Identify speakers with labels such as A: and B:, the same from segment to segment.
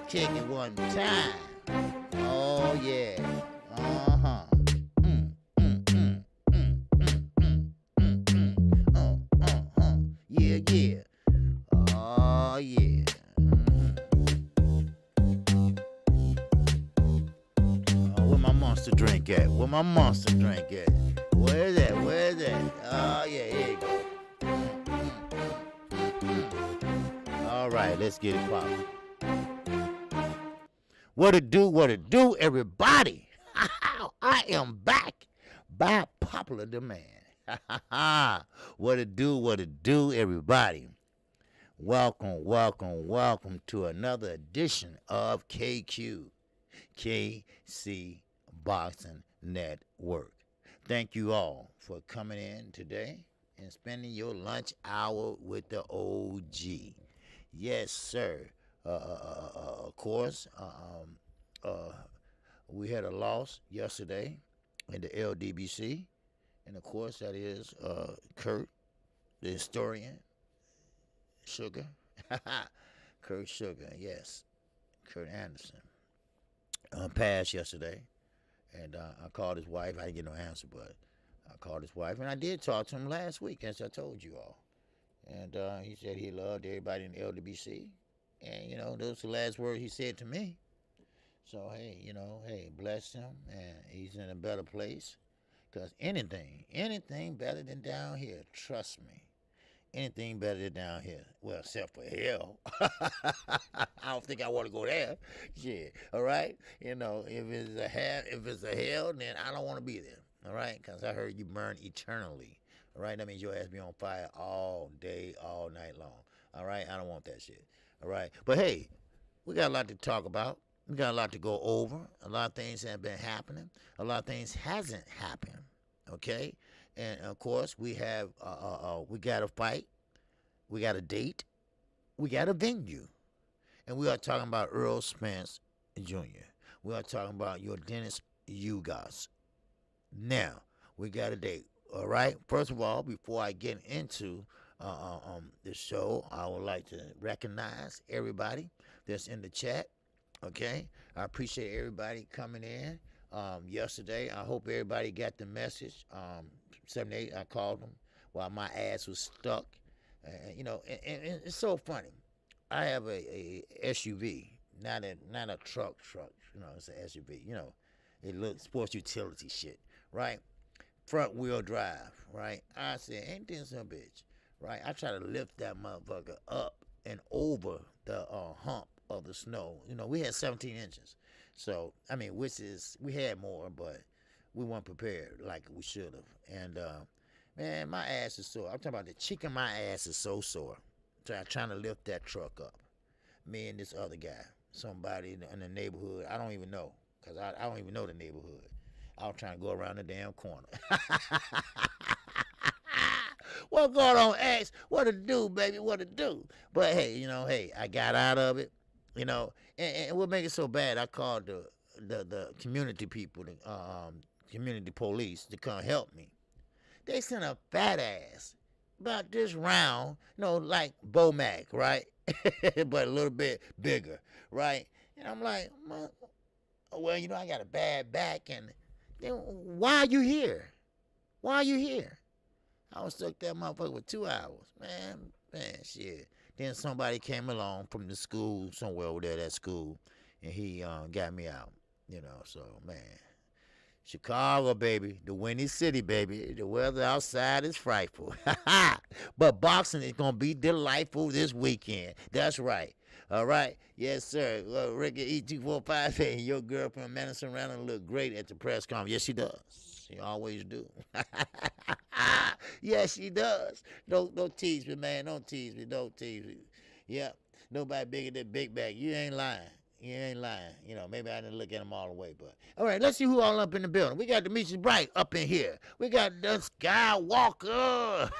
A: Kick it one time. Oh yeah. Uh-huh. Yeah, yeah. Oh yeah. Where my monster drink at? Where my monster drink at? Where is that? Where is that? Oh yeah, here you go. All right, let's get it poppin'. What it do, everybody? I am back by popular demand. What it do, everybody? Welcome to another edition of KQKC Boxing Network. Thank you all for coming in today and spending your lunch hour with the OG. Yes, sir. Of course, we had a loss yesterday in the LDBC, and of course that is Kurt, the historian, Sugar, Kurt Sugar, yes, Kurt Anderson, passed yesterday, and I called his wife. I didn't get no answer, but I called his wife, and I did talk to him last week, as I told you all, and he said he loved everybody in the LDBC. And, those are the last words he said to me. So, hey, bless him, and he's in a better place. Because anything better than down here, trust me. Anything better than down here. Well, except for hell. I don't think I want to go there. Shit, all right? If it's a hell, then I don't want to be there, all right? Because I heard you burn eternally, all right? That means your ass be on fire all day, all night long, all right? I don't want that shit. All right. But, hey, we got a lot to talk about. We got a lot to go over. A lot of things have been happening. A lot of things hasn't happened. Okay? And, of course, we have, we got a fight. We got a date. We got a venue. And we are talking about Earl Spence Jr. We are talking about your Dennis Eubanks. Now, we got a date. All right? First of all, before I get into the show, I would like to recognize everybody that's in the chat. Okay, I appreciate everybody coming in. Yesterday, I hope everybody got the message. 7-8, I called them while my ass was stuck. And it's so funny. I have a SUV, not a truck. It's an SUV. It looks sports utility shit, right? Front wheel drive, right? I said, ain't this a bitch? Right, I try to lift that motherfucker up and over the hump of the snow. We had 17 inches. So, we had more, but we weren't prepared like we should have. And, man, my ass is sore. I'm talking about the cheek of my ass is so sore. Trying to lift that truck up. Me and this other guy, somebody in the neighborhood, I don't even know, because I don't even know the neighborhood. I was trying to go around the damn corner. What going on, X? What to do, baby? What to do? But hey, I got out of it, and what make it so bad? I called the community people, the community police to come help me. They sent a fat ass about this round, like Bo Mac, right? But a little bit bigger, right? And I'm like, well, I got a bad back, and then why are you here? Why are you here? I was stuck that motherfucker for 2 hours. Man, shit. Then somebody came along from the school, somewhere over there, that school, and he got me out, so, man. Chicago, baby, the windy city, baby. The weather outside is frightful. But boxing is going to be delightful this weekend. That's right. All right? Yes, sir. Ricky E245, hey, your girlfriend, Madison Randall, look great at the press conference. Yes, she does. She always do. Yes, she does. Don't tease me, man. Don't tease me. Yeah. Nobody bigger than Big Back. You ain't lying. Maybe I didn't look at them all the way, but all right, let's see who all up in the building. We got Demetrius Bright up in here. We got the Skywalker.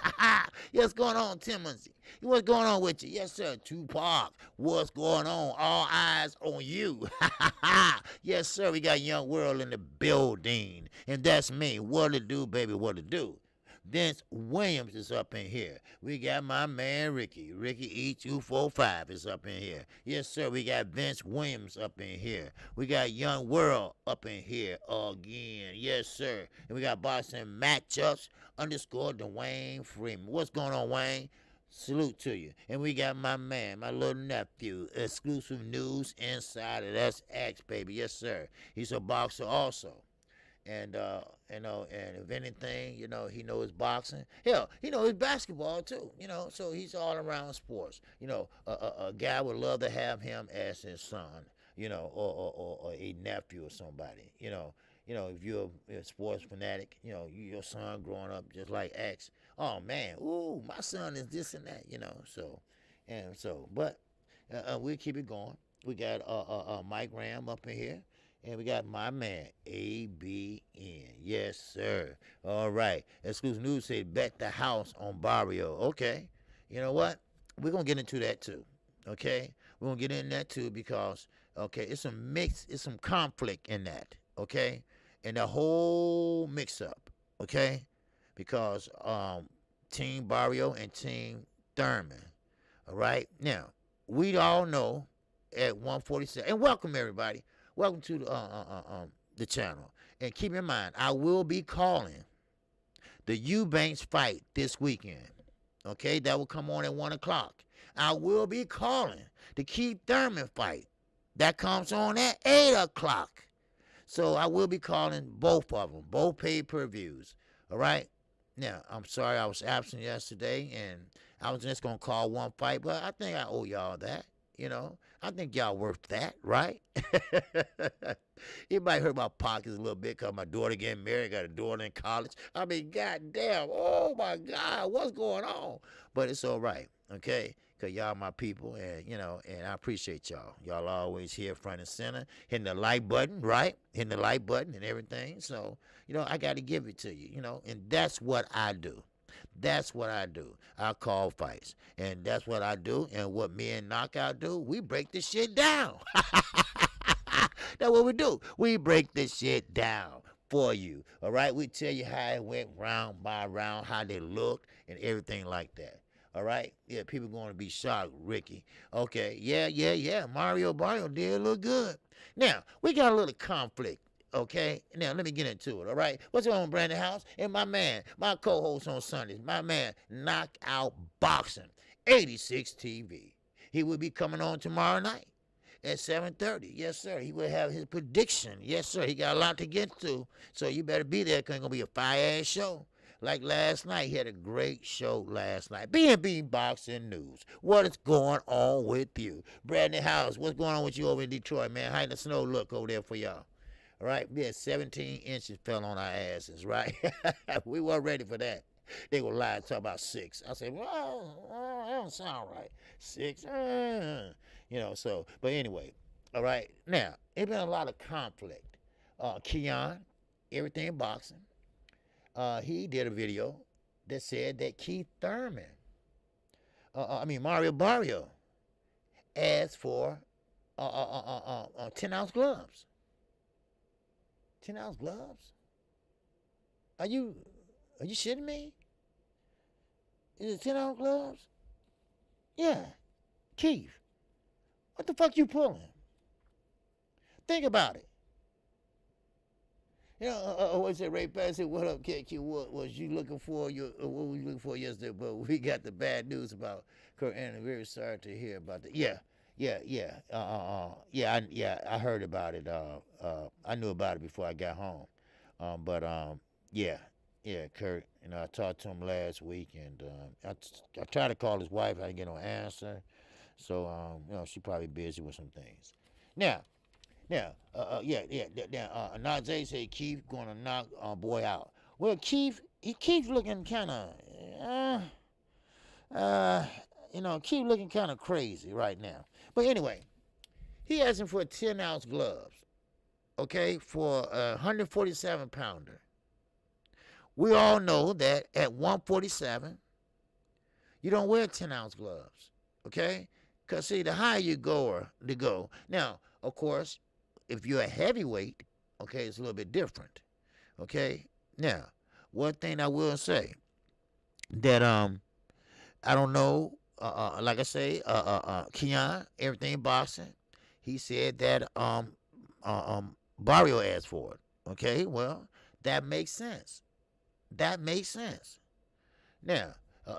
A: Yes, what's going on, Timothy? What's going on with you? Yes, sir. Tupac. What's going on? All eyes on you. Yes, sir. We got Young World in the building, and that's me. What to do, baby? What to do? Vince Williams is up in here. We got my man Ricky. Ricky E245 is up in here. Yes, sir. We got Vince Williams up in here. We got Young World up in here again. Yes, sir. And we got boxing matchups underscore Dwayne Freeman. What's going on, Wayne? Salute to you. And we got my man, my little nephew, exclusive news insider. That's X, baby. Yes, sir. He's a boxer also. And and if anything, he knows boxing. Hell, he knows basketball too. So he's all around sports. A guy would love to have him as his son. Or a nephew or somebody. If you're a sports fanatic, your son growing up just like X. Oh man, ooh, my son is this and that. But we'll keep it going. We got Mike Ram up in here. And we got my man, ABN. Yes, sir. All right. Exclusive news said bet the house on Barrios. Okay. You know what? We're going to get into that too. Okay? We're going to get into that too because, okay, it's some mix, it's some conflict in that. Okay? And the whole mix-up. Okay? Because Team Barrios and Team Thurman. All right? Now, we all know at 147, and welcome everybody. Welcome to the channel. And keep in mind, I will be calling the Eubanks fight this weekend. Okay, that will come on at 1 o'clock. I will be calling the Keith Thurman fight. That comes on at 8 o'clock. So I will be calling both of them, both pay-per-views. All right? Now, I'm sorry I was absent yesterday, and I was just going to call one fight, but I think I owe y'all that. I think y'all worth that, right? It might hurt my pockets a little bit because my daughter getting married, got a daughter in college. I mean, goddamn, oh my God, what's going on? But it's all right, okay? Because y'all my people, and, and I appreciate y'all. Y'all always here front and center, hitting the like button, right? Hitting the like button and everything. So, I got to give it to you, and that's what I do. That's what I do. I call fights. And that's what I do. And what me and Knockout do, we break this shit down. That's what we do. We break this shit down for you. All right? We tell you how it went round by round, how they looked, and everything like that. All right? Yeah, people going to be shocked, Ricky. Okay, yeah. Barrios did look good. Now, we got a little conflict. Okay, now let me get into it, all right? What's going on, Brandon House? And my man, my co-host on Sundays, my man, Knockout Boxing, 86 TV. He will be coming on tomorrow night at 7:30. Yes, sir. He will have his prediction. Yes, sir. He got a lot to get to, so you better be there because it's going to be a fire-ass show. Like last night, he had a great show last night. B&B Boxing News. What is going on with you? Brandon House, what's going on with you over in Detroit, man? How did the snow look over there for y'all? All right, yeah, 17 inches fell on our asses, right? We weren't ready for that. They were lying, talking about 6. I said, well, that don't sound right. 6, but anyway, all right. Now, it's been a lot of conflict. Keon, Everything Boxing, he did a video that said that Keith Thurman, Mario Barrios, asked for 10-ounce gloves. 10-ounce gloves? Are you shitting me? Is it 10-ounce gloves? Yeah. Keith, what the fuck you pulling? Think about it. What's that, Ray Pass? What up, KQ? What was you looking for? What were you looking for yesterday? But we got the bad news about Kurt Angle. Very sorry to hear about that. Yeah. I heard about it. I knew about it before I got home. Kurt. I talked to him last week, and I tried to call his wife. I didn't get no answer. So, she probably busy with some things. Now, Najee said Keith going to knock boy out. Well, Keith looking kind of, Keith looking kind of crazy right now. But anyway, he asking for 10-ounce gloves, okay, for a 147-pounder. We all know that at 147, you don't wear 10-ounce gloves, okay? Because, see, the higher you go, Now, of course, if you're a heavyweight, okay, it's a little bit different, okay? Now, one thing I will say, that I don't know. Like I say, Keon, everything boxing. He said that Barrio asked for it. Okay, well, that makes sense. That makes sense. Now,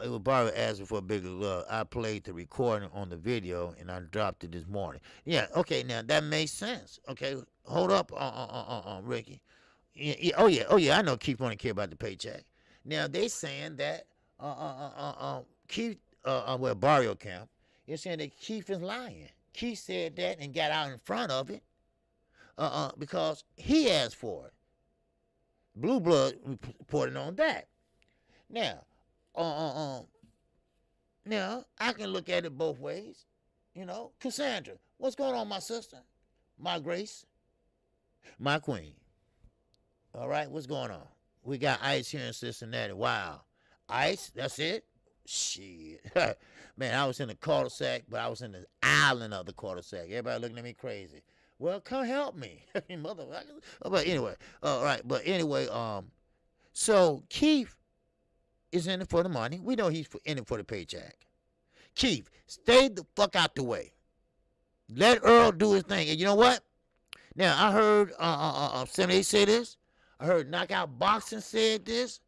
A: it was Barrio asking for a bigger glove. I played the recording on the video and I dropped it this morning. Yeah, okay, now that makes sense. Okay, hold up, Ricky. Oh yeah, I know Keith want to care about the paycheck. Now they saying that Keith, well, Barrio camp is saying that Keith is lying. Keith said that and got out in front of it, because he asked for it. Blue Blood reported on that. Now, uh, uh, um, now I can look at it both ways. You know, Cassandra, what's going on, my sister, my Grace, my Queen? All right, what's going on? We got Ice here in Cincinnati. Wow, Ice, that's it. Shit, man, I was in the cul-de-sac, but I was in the island of the cul-de-sac. Everybody looking at me crazy. Well, come help me, motherfucker. But anyway, all right. But anyway, so Keith is in it for the money. We know he's in it for the paycheck. Keith, stay the fuck out the way. Let Earl do his thing. And you know what? Now I heard 78 say this. I heard Knockout Boxing said this.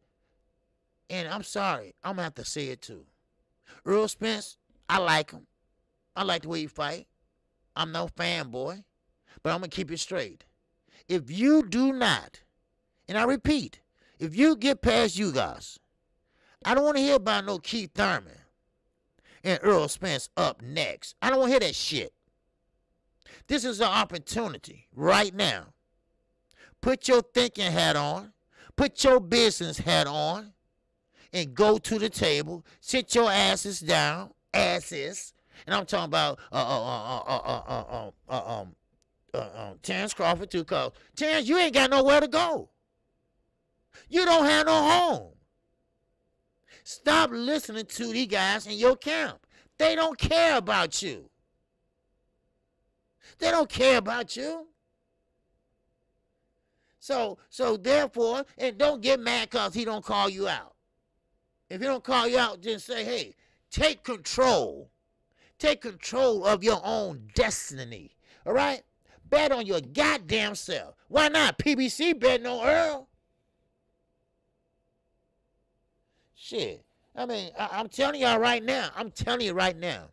A: And I'm sorry, I'm gonna have to say it too. Earl Spence, I like him. I like the way he fight. I'm no fanboy. But I'm going to keep it straight. If you do not, and I repeat, if you get past you guys, I don't want to hear about no Keith Thurman and Earl Spence up next. I don't want to hear that shit. This is an opportunity right now. Put your thinking hat on. Put your business hat on. And go to the table. Sit your asses down. Asses. And I'm talking about Terrence Crawford too, cause Terrence, you ain't got nowhere to go. You don't have no home. Stop listening to these guys in your camp. They don't care about you. They don't care about you. So therefore, and don't get mad cause he don't call you out. If he don't call you out, just say, hey, take control. Take control of your own destiny. All right? Bet on your goddamn self. Why not? PBC betting on Earl. Shit. I mean, I'm telling y'all right now. I'm telling you right now.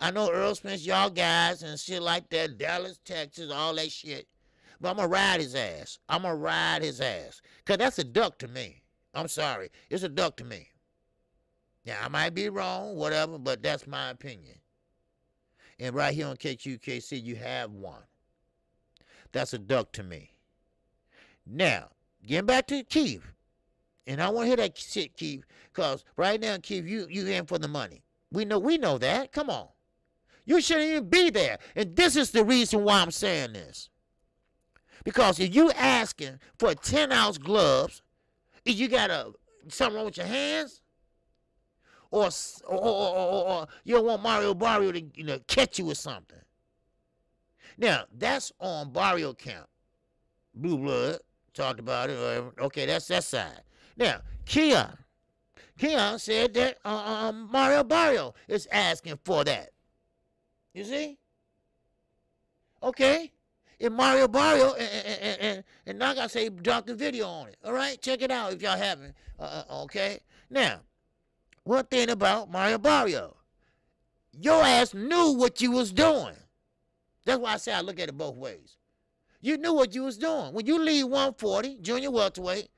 A: I know Earl Spence, y'all guys and shit like that. Dallas, Texas, all that shit. But I'm going to ride his ass. I'm going to ride his ass. Because that's a duck to me. I'm sorry. It's a duck to me. Now, I might be wrong, whatever, but that's my opinion. And right here on KQKC, you have one. That's a duck to me. Now, getting back to Keith. And I want to hear that shit, Keith. Because right now, Keith, you in for the money. We know that. Come on. You shouldn't even be there. And this is the reason why I'm saying this. Because if you asking for 10-ounce gloves, if you got something wrong with your hands, or you don't want Mario Barrio to catch you with something. Now, that's on Barrio count. Blue Blood talked about it. Okay, that's that side. Now, Keon said that Mario Barrio is asking for that. You see? Okay. If Mario Barrio and Naga say drop the video on it. All right? Check it out if y'all haven't. Okay? Now, one thing about Mario Barrio. Your ass knew what you was doing. That's why I say I look at it both ways. You knew what you was doing. When you leave 140, junior welterweight,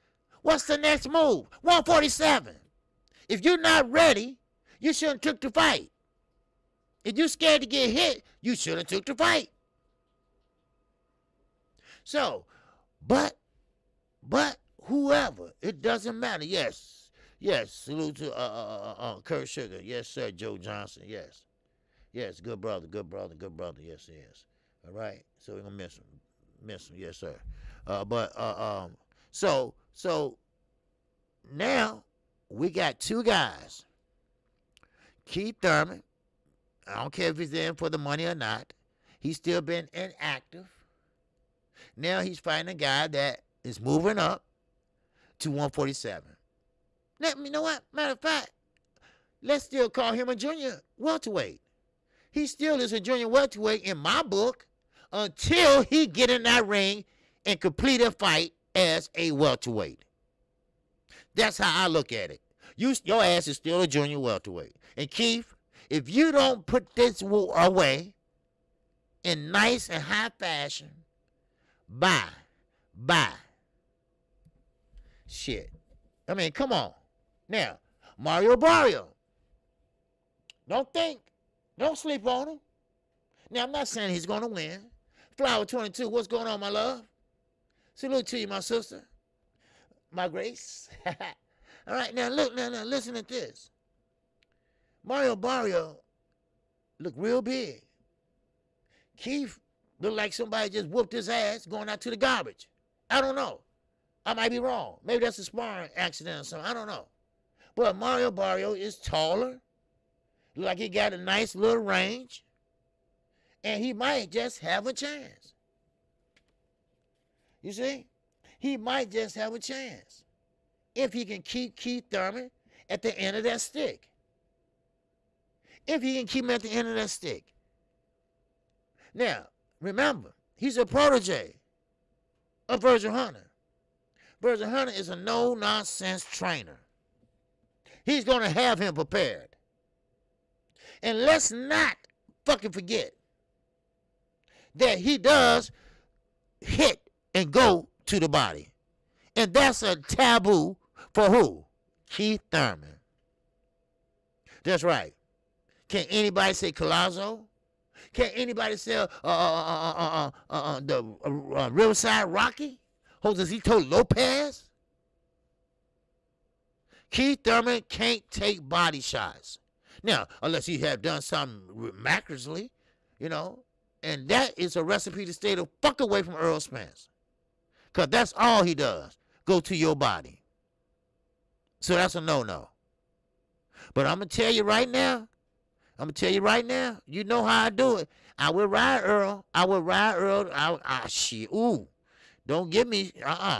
A: what's the next move? 147. If you're not ready, you shouldn't took the fight. If you're scared to get hit, you shouldn't took the fight. So, but whoever, it doesn't matter. Yes, salute to Kurt Sugar. Yes, sir, Joe Johnson. Yes, good brother. Yes, he is. All right, so we're gonna miss him. Yes, sir. So now we got two guys. Keith Thurman. I don't care if he's in for the money or not. He's still been inactive. Now he's fighting a guy that is moving up to 147. You know what? Matter of fact, let's still call him a junior welterweight. He still is a junior welterweight in my book until he get in that ring and complete a fight as a welterweight. That's how I look at it. Your ass is still a junior welterweight. And Keith, if you don't put this away in nice and high fashion, bye. Shit. I mean, come on. Now, Mario Barrios. Don't sleep on him. Now, I'm not saying he's going to win. Flower 22, what's going on, my love? Salute to you, my sister. My grace. All right, now look, now listen to this. Mario Barrios look real big. Keith looked like somebody just whooped his ass going out to the garbage. I don't know. I might be wrong. Maybe that's a sparring accident or something. I don't know. But Mario Barrios is taller. Look like he got a nice little range. And he might just have a chance. You see? He might just have a chance. If he can keep Keith Thurman at the end of that stick. If he can keep him at the end of that stick. Now, remember, he's a protege of Virgil Hunter. Virgil Hunter is a no-nonsense trainer. He's going to have him prepared. And let's not fucking forget that he does hit and go to the body. And that's a taboo for who? Keith Thurman. That's right. Can anybody say Collazo? Can anybody say the Riverside Rocky? Josecito Lopez? Keith Thurman can't take body shots. Now, unless he have done something miraculously, you know, and that is a recipe to stay the fuck away from Earl Spence. Because that's all he does. Go to your body. So that's a no-no. But I'm going to tell you right now, you know how I do it. I will ride Earl. Shit, ooh. Don't give me,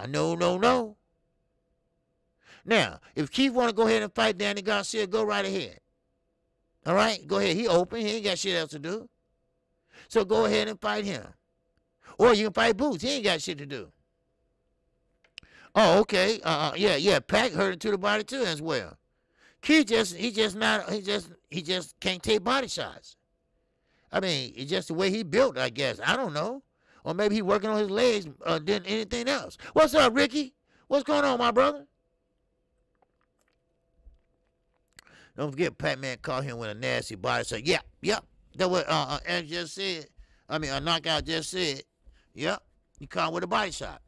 A: no. Now, if Keith want to go ahead and fight Danny Garcia, go right ahead. All right? Go ahead. He open. He ain't got shit else to do. So go ahead and fight him. Or you can fight Boots. He ain't got shit to do. Oh, okay. Yeah. Pac hurt into the body too as well. Keith he just can't take body shots. I mean, it's just the way he built, I guess. I don't know. Or maybe he working on his legs than anything else. What's up, Ricky? What's going on, my brother? Don't forget, Pac-Man caught him with a nasty body shot. Yep. That's what Ed just said. I mean, a knockout just said. Yep. He caught him with a body shot.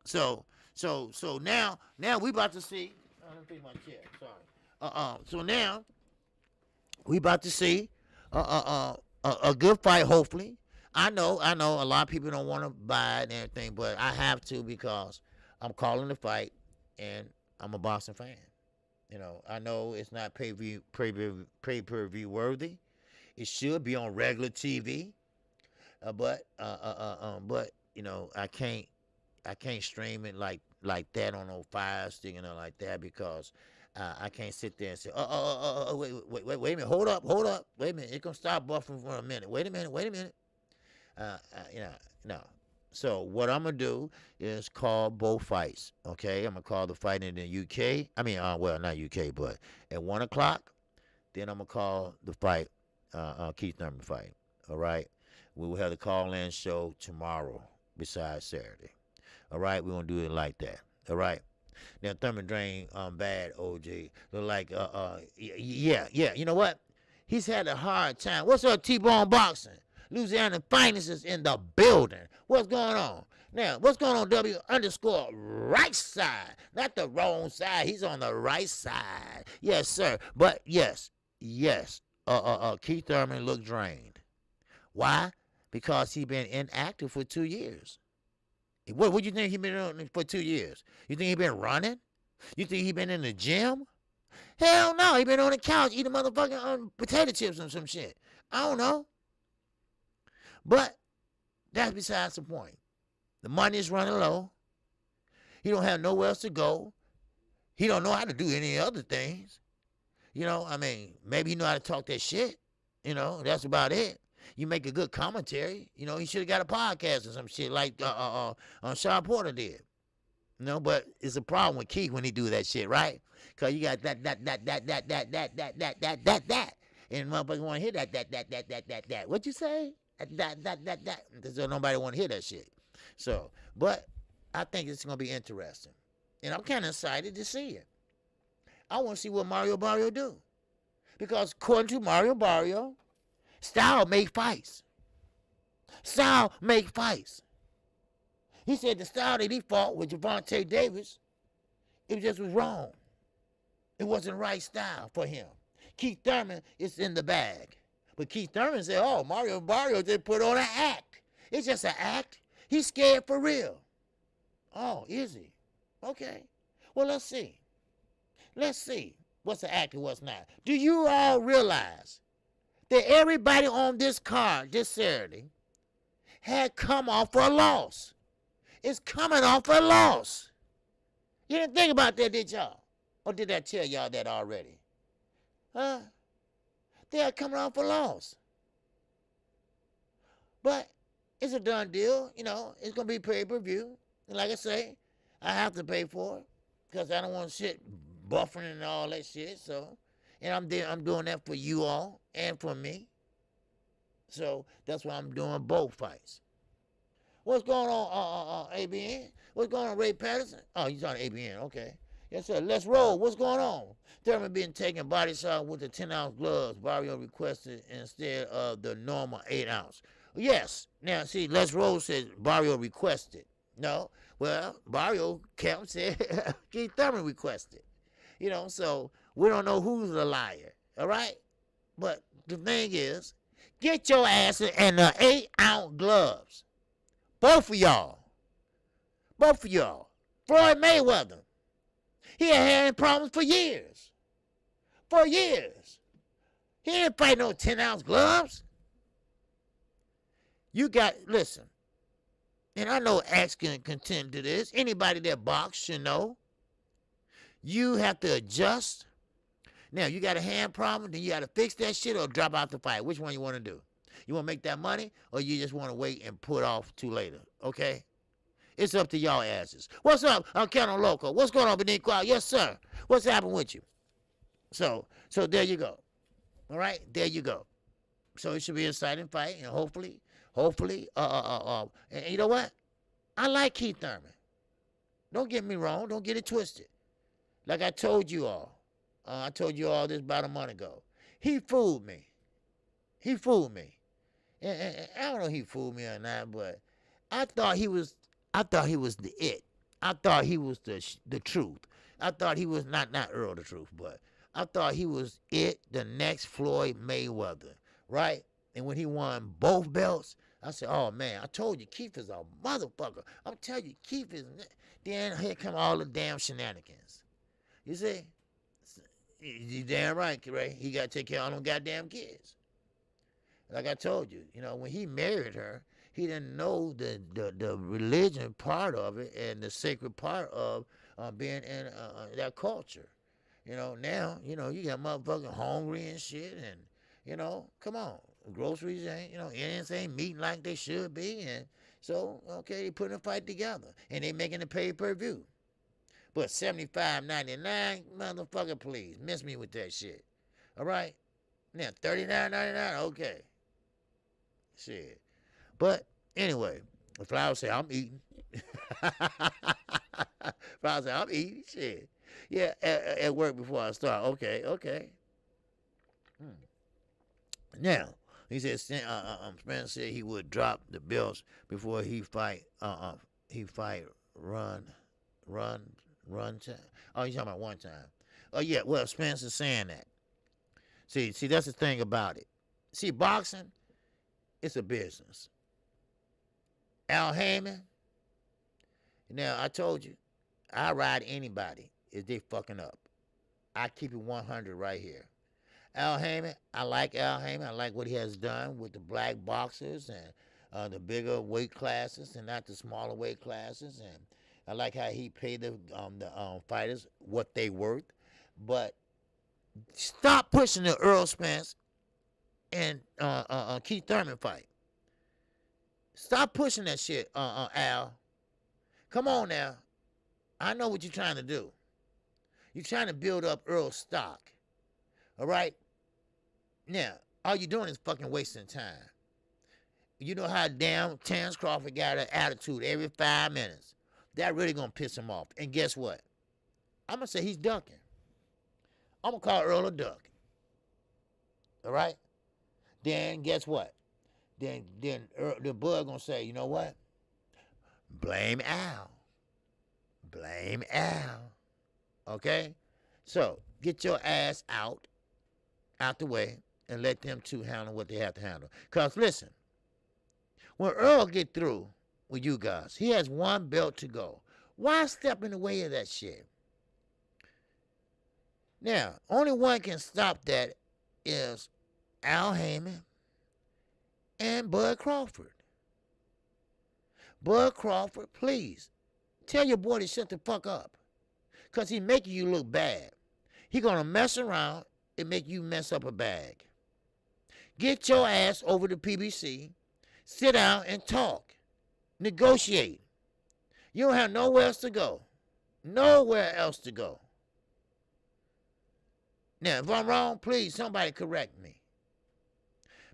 A: So now we about to see. Let me pick my chair. Sorry. So now we about to see a good fight. Hopefully, I know. A lot of people don't want to buy it and everything, but I have to because I'm calling the fight and I'm a boxing fan. You know, I know it's not pay-per-view worthy. It should be on regular TV, but you know, I can't stream it like that on no Fire Stick and like that because I can't sit there and say, wait a minute, hold up, wait a minute, it's gonna stop buffering for a minute. Wait a minute. You know, no. So what I'm gonna do is call both fights. Okay, I'm gonna call the fight in the UK. I mean, well, not UK, but at 1 o'clock. Then I'm gonna call the fight, Keith Thurman fight. All right, we will have the call-in show tomorrow, besides Saturday. All right, we're gonna do it like that. All right. Now Thurman drained bad. OG look like yeah. You know what? He's had a hard time. What's up, T-Bone Boxing? Louisiana Finest is in the building. What's going on? Now, what's going on, W_right side? Not the wrong side. He's on the right side. Yes, sir. But yes. Keith Thurman looked drained. Why? Because he been inactive for 2 years. What do you think he been doing for 2 years? You think he been running? You think he been in the gym? Hell no. He been on the couch eating motherfucking potato chips and some shit. I don't know. But that's besides the point. The money is running low. He don't have nowhere else to go. He don't know how to do any other things. You know, I mean, maybe he know how to talk that shit. You know, that's about it. You make a good commentary. You know, he should have got a podcast or some shit like Sean Porter did. You know, but it's a problem with Keith when he do that shit, right? Cause you got that, and motherfuckers want to hear that. What you say? That. So nobody want to hear that shit. So, but I think it's gonna be interesting, and I'm kind of excited to see it. I want to see what Mario Barrio do, because according to Mario Barrio, style make fights. Style make fights. He said the style that he fought with Gervonta Davis, it just was wrong. It wasn't the right style for him. Keith Thurman is in the bag. But Keith Thurman said, oh, Mario Barrio just put on an act. It's just an act. He's scared for real. Oh, is he? Okay. Well, let's see. Let's see what's the act and what's not. Do you all realize that everybody on this card this Saturday had come off for a loss? It's coming off a loss. You didn't think about that, did y'all? Or did I tell y'all that already? Huh? They are coming off a loss. But it's a done deal. You know, it's going to be pay-per-view. And like I say, I have to pay for it because I don't want shit buffering and all that shit. So, and I'm doing that for you all and for me. So that's why I'm doing both fights. What's going on, ABN? What's going on, Ray Patterson? Oh, you're talking ABN, okay. Yes, sir. Let's roll. What's going on? Thurman being taken body shot with the 10-ounce gloves Barrio requested instead of the normal 8-ounce. Yes. Now, see, Let's Roll says Barrio requested. No. Well, Barrio kept said Keith Thurman requested. You know, so we don't know who's the liar. All right? But the thing is, get your ass in the 8-ounce gloves. Both of y'all. Both of y'all. Floyd Mayweather. He had hand problems for years. For years. He didn't fight no 10-ounce gloves. You got, listen, and I know Axe can contend to this. Anybody that boxes should know. You have to adjust. Now, you got a hand problem, then you got to fix that shit or drop out the fight. Which one you want to do? You want to make that money, or you just want to wait and put off to later, okay? It's up to y'all asses. What's up? I'm Count Loco. What's going on, Beneath Crowd? Yes, sir. What's happened with you? So there you go. All right? There you go. So it should be an exciting fight, and hopefully, and you know what? I like Keith Thurman. Don't get me wrong. Don't get it twisted. Like I told you all. I told you all this about a month ago. He fooled me. He fooled me. And I don't know if he fooled me or not, but I thought he was the it. I thought he was the truth. I thought he was not Earl the Truth, but I thought he was it, the next Floyd Mayweather, right? And when he won both belts, I said, oh, man, I told you, Keith is a motherfucker. I'm telling you, Keith is... Then here come all the damn shenanigans. You see? You damn right, Ray. He got to take care of all them goddamn kids. Like I told you, you know, when he married her, he didn't know the religion part of it and the sacred part of being in that culture. You know, now, you know, you got motherfucking hungry and shit, and, you know, come on. Groceries ain't, you know, ends ain't meeting like they should be, and so, okay, they putting a fight together, and they making a pay-per-view. But $75.99, motherfucker, please, miss me with that shit. All right? Now, $39.99, okay. Shit. But, anyway, Flower said, I'm eating. Flower said, I'm eating, shit. Yeah, at work before I start. Okay. Now, he said, Spence said he would drop the belts before he fight, run time. Oh, you talking about one time. Oh, yeah, well, Spence is saying that. See, that's the thing about it. See, boxing, it's a business. Al Heyman, now, I told you, I ride anybody if they fucking up. I keep it 100 right here. Al Heyman, I like Al Heyman. I like what he has done with the black boxers and the bigger weight classes and not the smaller weight classes. And I like how he paid the fighters what they worth. But stop pushing the Earl Spence and Keith Thurman fight. Stop pushing that shit, Al. Come on now. I know what you're trying to do. You're trying to build up Earl's stock. All right? Now, all you're doing is fucking wasting time. You know how damn Terrence Crawford got an attitude every 5 minutes. That really gonna piss him off. And guess what? I'm gonna say he's ducking. I'm gonna call Earl a duck. All right? Then guess what? Then the Bud gonna say, you know what? Blame Al. Blame Al. Okay? So, get your ass out the way, and let them two handle what they have to handle. Because, listen, when Earl get through with you guys, he has one belt to go. Why step in the way of that shit? Now, only one can stop that is Al Heyman and Bud Crawford. Bud Crawford, please, tell your boy to shut the fuck up. Because he making you look bad. He going to mess around and make you mess up a bag. Get your ass over to PBC. Sit down and talk. Negotiate. You don't have nowhere else to go. Nowhere else to go. Now, if I'm wrong, please, somebody correct me.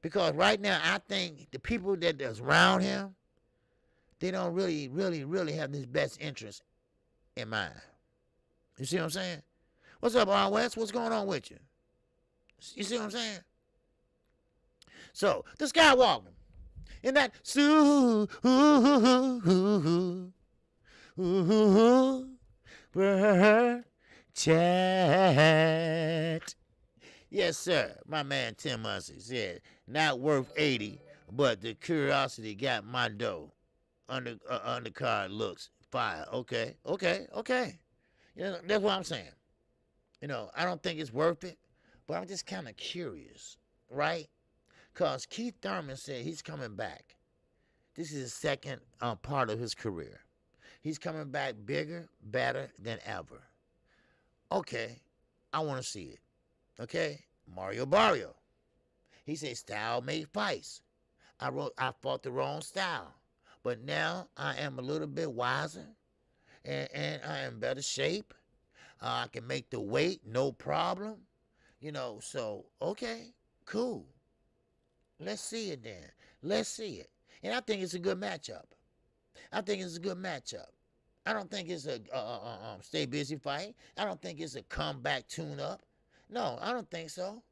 A: Because right now, I think the people that's around him, they don't really have his best interest in mind. You see what I'm saying? What's up, Arn West? What's going on with you? You see what I'm saying? So, the Skywalker. In that super chat. Yes, sir. My man Tim Muncy said, not worth 80, but the curiosity got my dough. Undercard looks fire. Okay. You know, that's what I'm saying. You know, I don't think it's worth it, but I'm just kind of curious, right? Because Keith Thurman said he's coming back. This is his second part of his career. He's coming back bigger, better than ever. Okay, I want to see it. Okay, Mario Barrios. He said style made fights. I fought the wrong style, but now I am a little bit wiser, and I am in better shape. I can make the weight, no problem. You know, so, okay, cool. Let's see it then. Let's see it. And I think it's a good matchup. I don't think it's a stay busy fight. I don't think it's a comeback tune-up. No, I don't think so.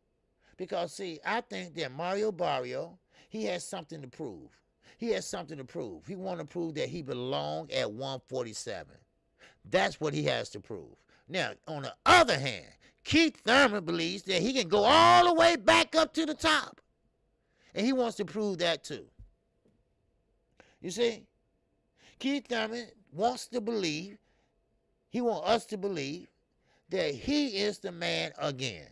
A: Because, see, I think that Mario Barrios, he has something to prove. He has something to prove. He want to prove that he belongs at 147. That's what he has to prove. Now, on the other hand, Keith Thurman believes that he can go all the way back up to the top. And he wants to prove that too. You see? Keith Thurman wants to believe, he wants us to believe that he is the man again.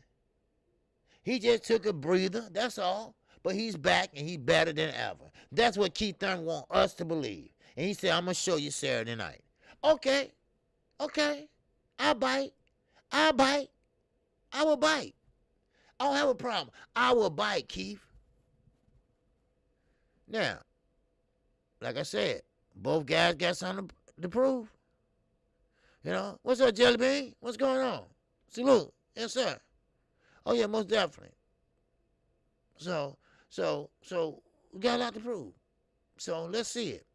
A: He just took a breather, that's all. But he's back and he's better than ever. That's what Keith Thurman wants us to believe. And he said, I'm going to show you Saturday night. Okay. I'll bite. I will bite. I don't have a problem. I will bite, Keith. Now, like I said, both guys got something to prove. You know, what's up, Jelly Bean? What's going on? Salute. Yes, sir. Oh, yeah, most definitely. So, we got a lot to prove. So, let's see it.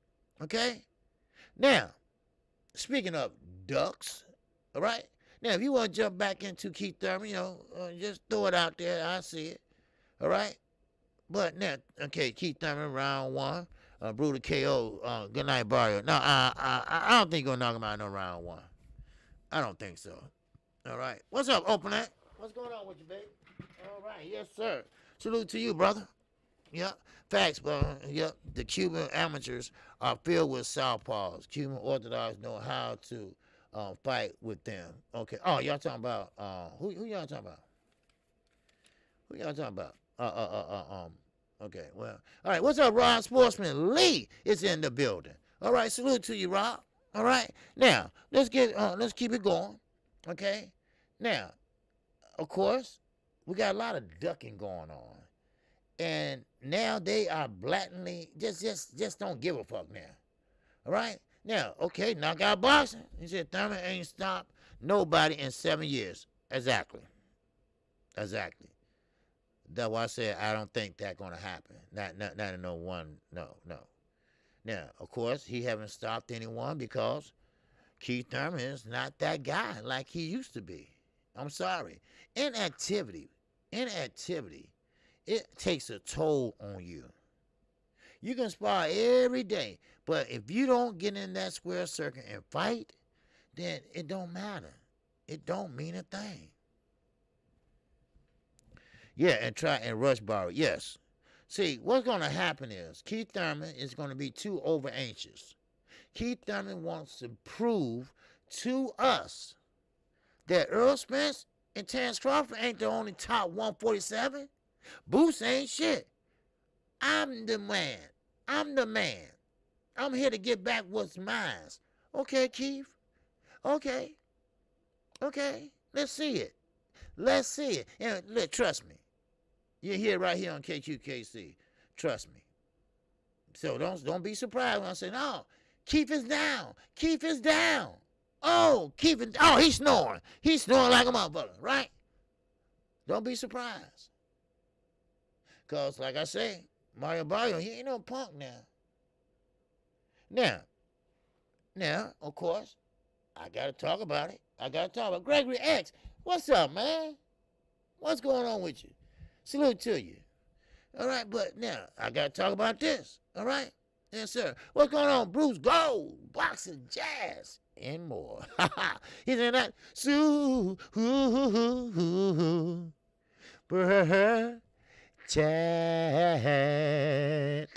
A: Okay? Now, speaking of ducks, all right? Now, if you want to jump back into Keith Thurman, you know, just throw it out there. I see it. All right? But now, okay, Keith Thurman, round one. Brutal KO. Good night, Barrios. No, I don't think you're going to knock him out in no round one. I don't think so. All right. What's up, Open Act? What's going on with you, baby? All right. Yes, sir. Salute to you, brother. Yep. Facts, bro. Yep. The Cuban amateurs are filled with southpaws. Cuban Orthodox know how to fight with them. Okay. Oh, y'all talking about, who y'all talking about? Who y'all talking about? Okay, well. All right, what's up, Rob Sportsman? Lee is in the building. All right, salute to you, Rob. All right. Now let's keep it going. Okay. Now, of course, we got a lot of ducking going on, and now they are blatantly just don't give a fuck now. All right. Now, okay, knockout boxing. He said Thurman ain't stopped nobody in 7 years. Exactly. Exactly. That's why I said I don't think that's gonna happen. Not in no one. No. Now, of course, he haven't stopped anyone because Keith Thurman is not that guy like he used to be. I'm sorry. Inactivity, it takes a toll on you. You can spar every day, but if you don't get in that square circle and fight, then it don't matter. It don't mean a thing. Yeah, and try and rush Barrios. Yes. See, what's going to happen is Keith Thurman is going to be too over anxious. Keith Thurman wants to prove to us that Earl Spence and Terrence Crawford ain't the only top 147. Boots ain't shit. I'm the man. I'm here to get back what's mine. Okay, Keith. Okay. Let's see it. And trust me. You're here right here on KQKC. Trust me. So don't be surprised when I say, no, Keith is down. Oh, he's snoring. He's snoring like a motherfucker, right? Don't be surprised. Because, like I say, Mario Barrios, he ain't no punk now. Now, of course, I got to talk about it. Gregory X. What's up, man? What's going on with you? Salute to you. All right, but now, I got to talk about this. All right? Yes, sir. What's going on? Bruce Gold, boxing, jazz, and more. He's in that. Chat.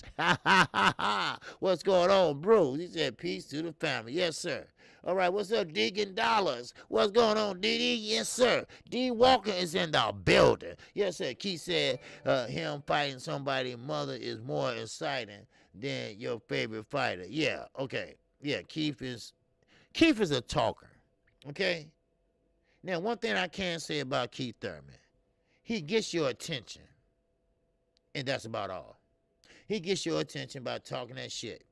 A: What's going on, Bruce? He said, peace to the family. Yes, sir. All right, what's up, Deacon Dollars? What's going on, DD? Yes, sir. D. Walker is in the building. Yes, sir. Keith said him fighting somebody's mother is more exciting than your favorite fighter. Yeah, okay. Yeah, Keith is a talker. Okay? Now, one thing I can say about Keith Thurman, he gets your attention. And that's about all. He gets your attention by talking that shit.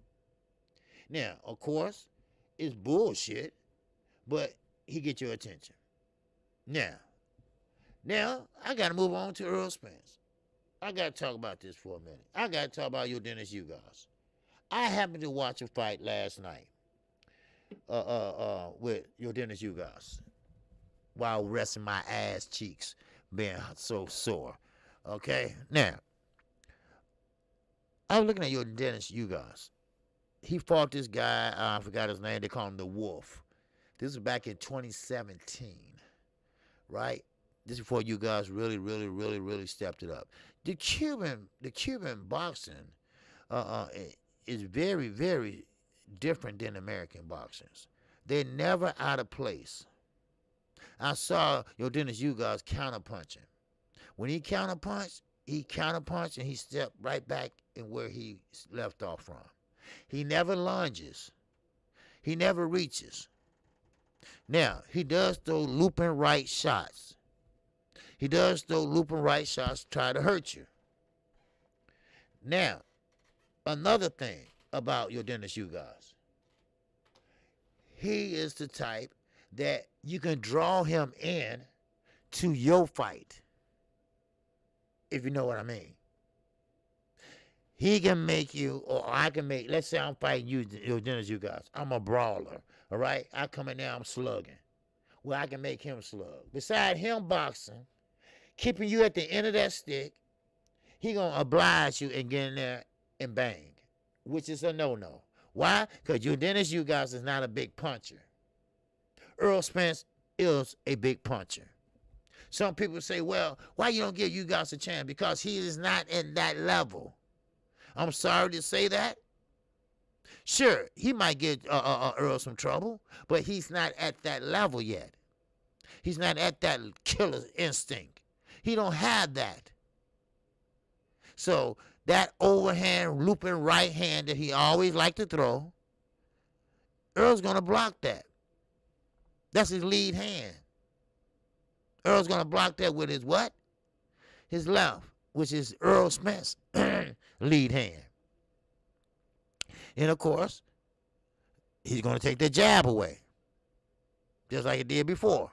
A: Now, of course, it's bullshit, but he gets your attention. Now, I got to move on to Earl Spence. I got to talk about this for a minute. I got to talk about your Dennis Eubanks. I happened to watch a fight last night with your Dennis Eubanks while resting my ass cheeks being so sore. Okay? Now, I was looking at your Dennis Eubanks. He fought this guy, I forgot his name, they call him the Wolf. This was back in 2017, right? This is before you guys really stepped it up. The Cuban boxing is very different than American boxers. They're never out of place. I saw your Dennis Eubanks counterpunching. When he counterpunched and he stepped right back in where he left off from. He never lunges. He never reaches. Now, he does throw looping right shots. Try to hurt you. Now, another thing about your Dennis Eubanks. He is the type that you can draw him in to your fight. If you know what I mean. He can make you, or I can make, let's say I'm fighting you, your Dennis Eubanks. I'm a brawler, all right? I come in there, I'm slugging. Well, I can make him slug. Besides him boxing, keeping you at the end of that stick, he going to oblige you and get in there and bang, which is a no-no. Why? Because your Dennis Eubanks is not a big puncher. Earl Spence is a big puncher. Some people say, well, why you don't give Eubanks a chance? Because he is not in that level. I'm sorry to say that. Sure, he might get Earl some trouble, but he's not at that level yet. He's not at that killer instinct. He don't have that. So that overhand looping right hand that he always liked to throw, Earl's going to block that. That's his lead hand. Earl's going to block that with his what? His left, which is Earl Spence lead hand. And of course, he's going to take the jab away, just like it did before.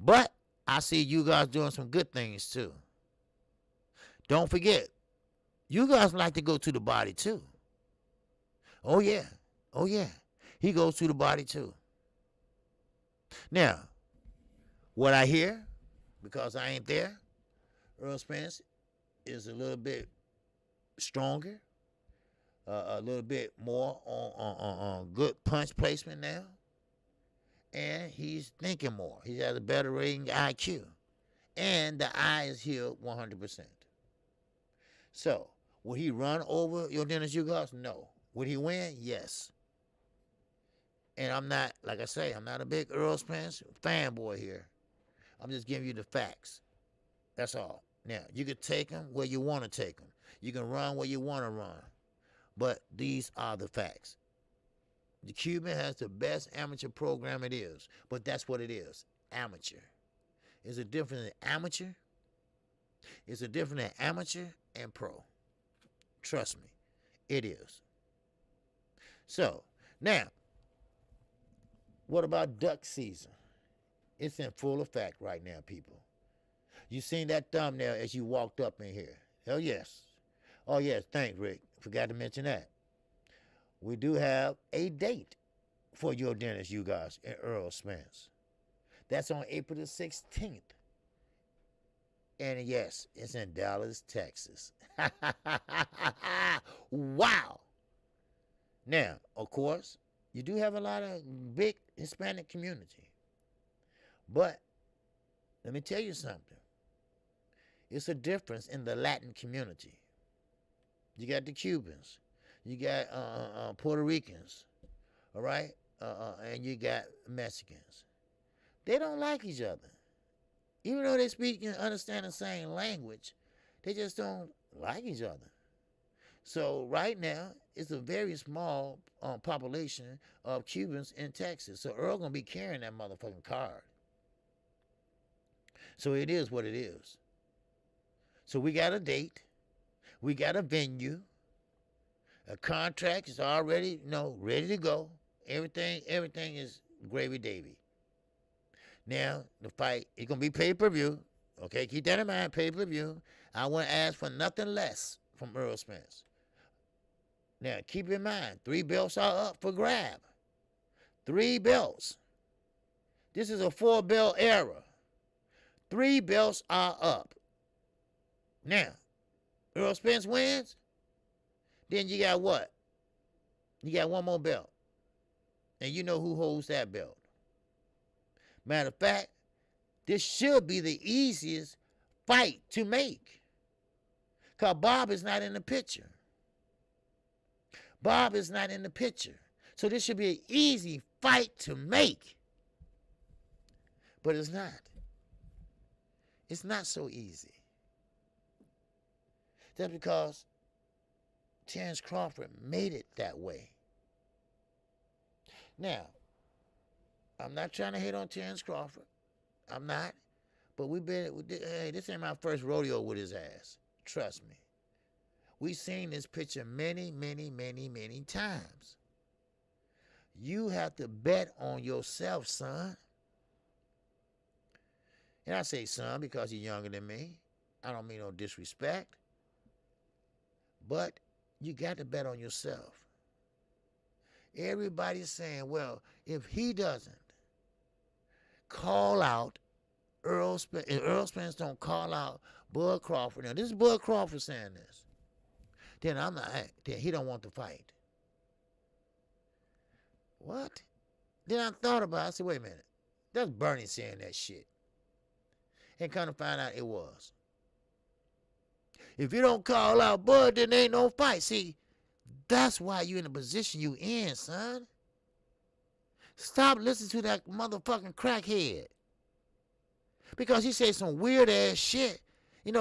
A: But I see you guys doing some good things too. Don't forget, you guys like to go to the body too. Oh yeah, oh yeah. He goes to the body too. Now, what I hear, because I ain't there, Earl Spence is a little bit stronger, a little bit more on good punch placement now, and he's thinking more. He has a better rating IQ, and the eye is healed 100%. So, will he run over Yordenis Ugas? No. Would he win? Yes. And I'm not, like I say, I'm not a big Earl Spence fanboy here. I'm just giving you the facts. That's all. Now, you can take them where you want to take them. You can run where you want to run. But these are the facts. The Cuban has the best amateur program it is. But that's what it is, amateur. Is it different than amateur? Is it different than amateur and pro? Trust me, it is. So, now, what about duck season? It's in full effect right now, people. You seen that thumbnail as you walked up in here. Hell yes. Oh yes, thanks, Rick. Forgot to mention that. We do have a date for Yordenis Ugas and Earl Spence. That's on April the 16th. And yes, it's in Dallas, Texas. Wow. Now, of course, you do have a lot of big Hispanic community. But let me tell you something. It's a difference in the Latin community. You got the Cubans. You got Puerto Ricans. All right? And you got Mexicans. They don't like each other. Even though they speak and understand the same language, they just don't like each other. So right now, it's a very small population of Cubans in Texas. So Earl gonna be carrying that motherfucking card. So it is what it is. So we got a date. We got a venue. A contract is already, ready to go. Everything is gravy davy. Now, the fight is going to be pay-per-view. Okay, keep that in mind, pay-per-view. I wouldn't ask for nothing less from Earl Spence. Now, keep in mind, 3 belts are up for grab. 3 belts. This is a 4-belt era. 3 belts are up. Now, Earl Spence wins, then you got what? You got 1 more belt. And you know who holds that belt. Matter of fact, this should be the easiest fight to make. Because Bob is not in the picture. Bob is not in the picture. So this should be an easy fight to make. But it's not. It's not so easy. That's because Terrence Crawford made it that way. Now, I'm not trying to hate on Terrence Crawford. I'm not. But this ain't my first rodeo with his ass. Trust me. We've seen this picture many, many, many, many times. You have to bet on yourself, son. And I say son because he's younger than me. I don't mean no disrespect. But you got to bet on yourself. Everybody's saying, well, if he doesn't call out Earl Spence, if Earl Spence don't call out Bud Crawford, now this is Bud Crawford saying this, then then he don't want to fight. What? Then I thought about it. I said, wait a minute. That's Bernie saying that shit. And kind of find out it was. If you don't call out Bud, then there ain't no fight. See, that's why you in the position you in, son. Stop listening to that motherfucking crackhead. Because he says some weird ass shit,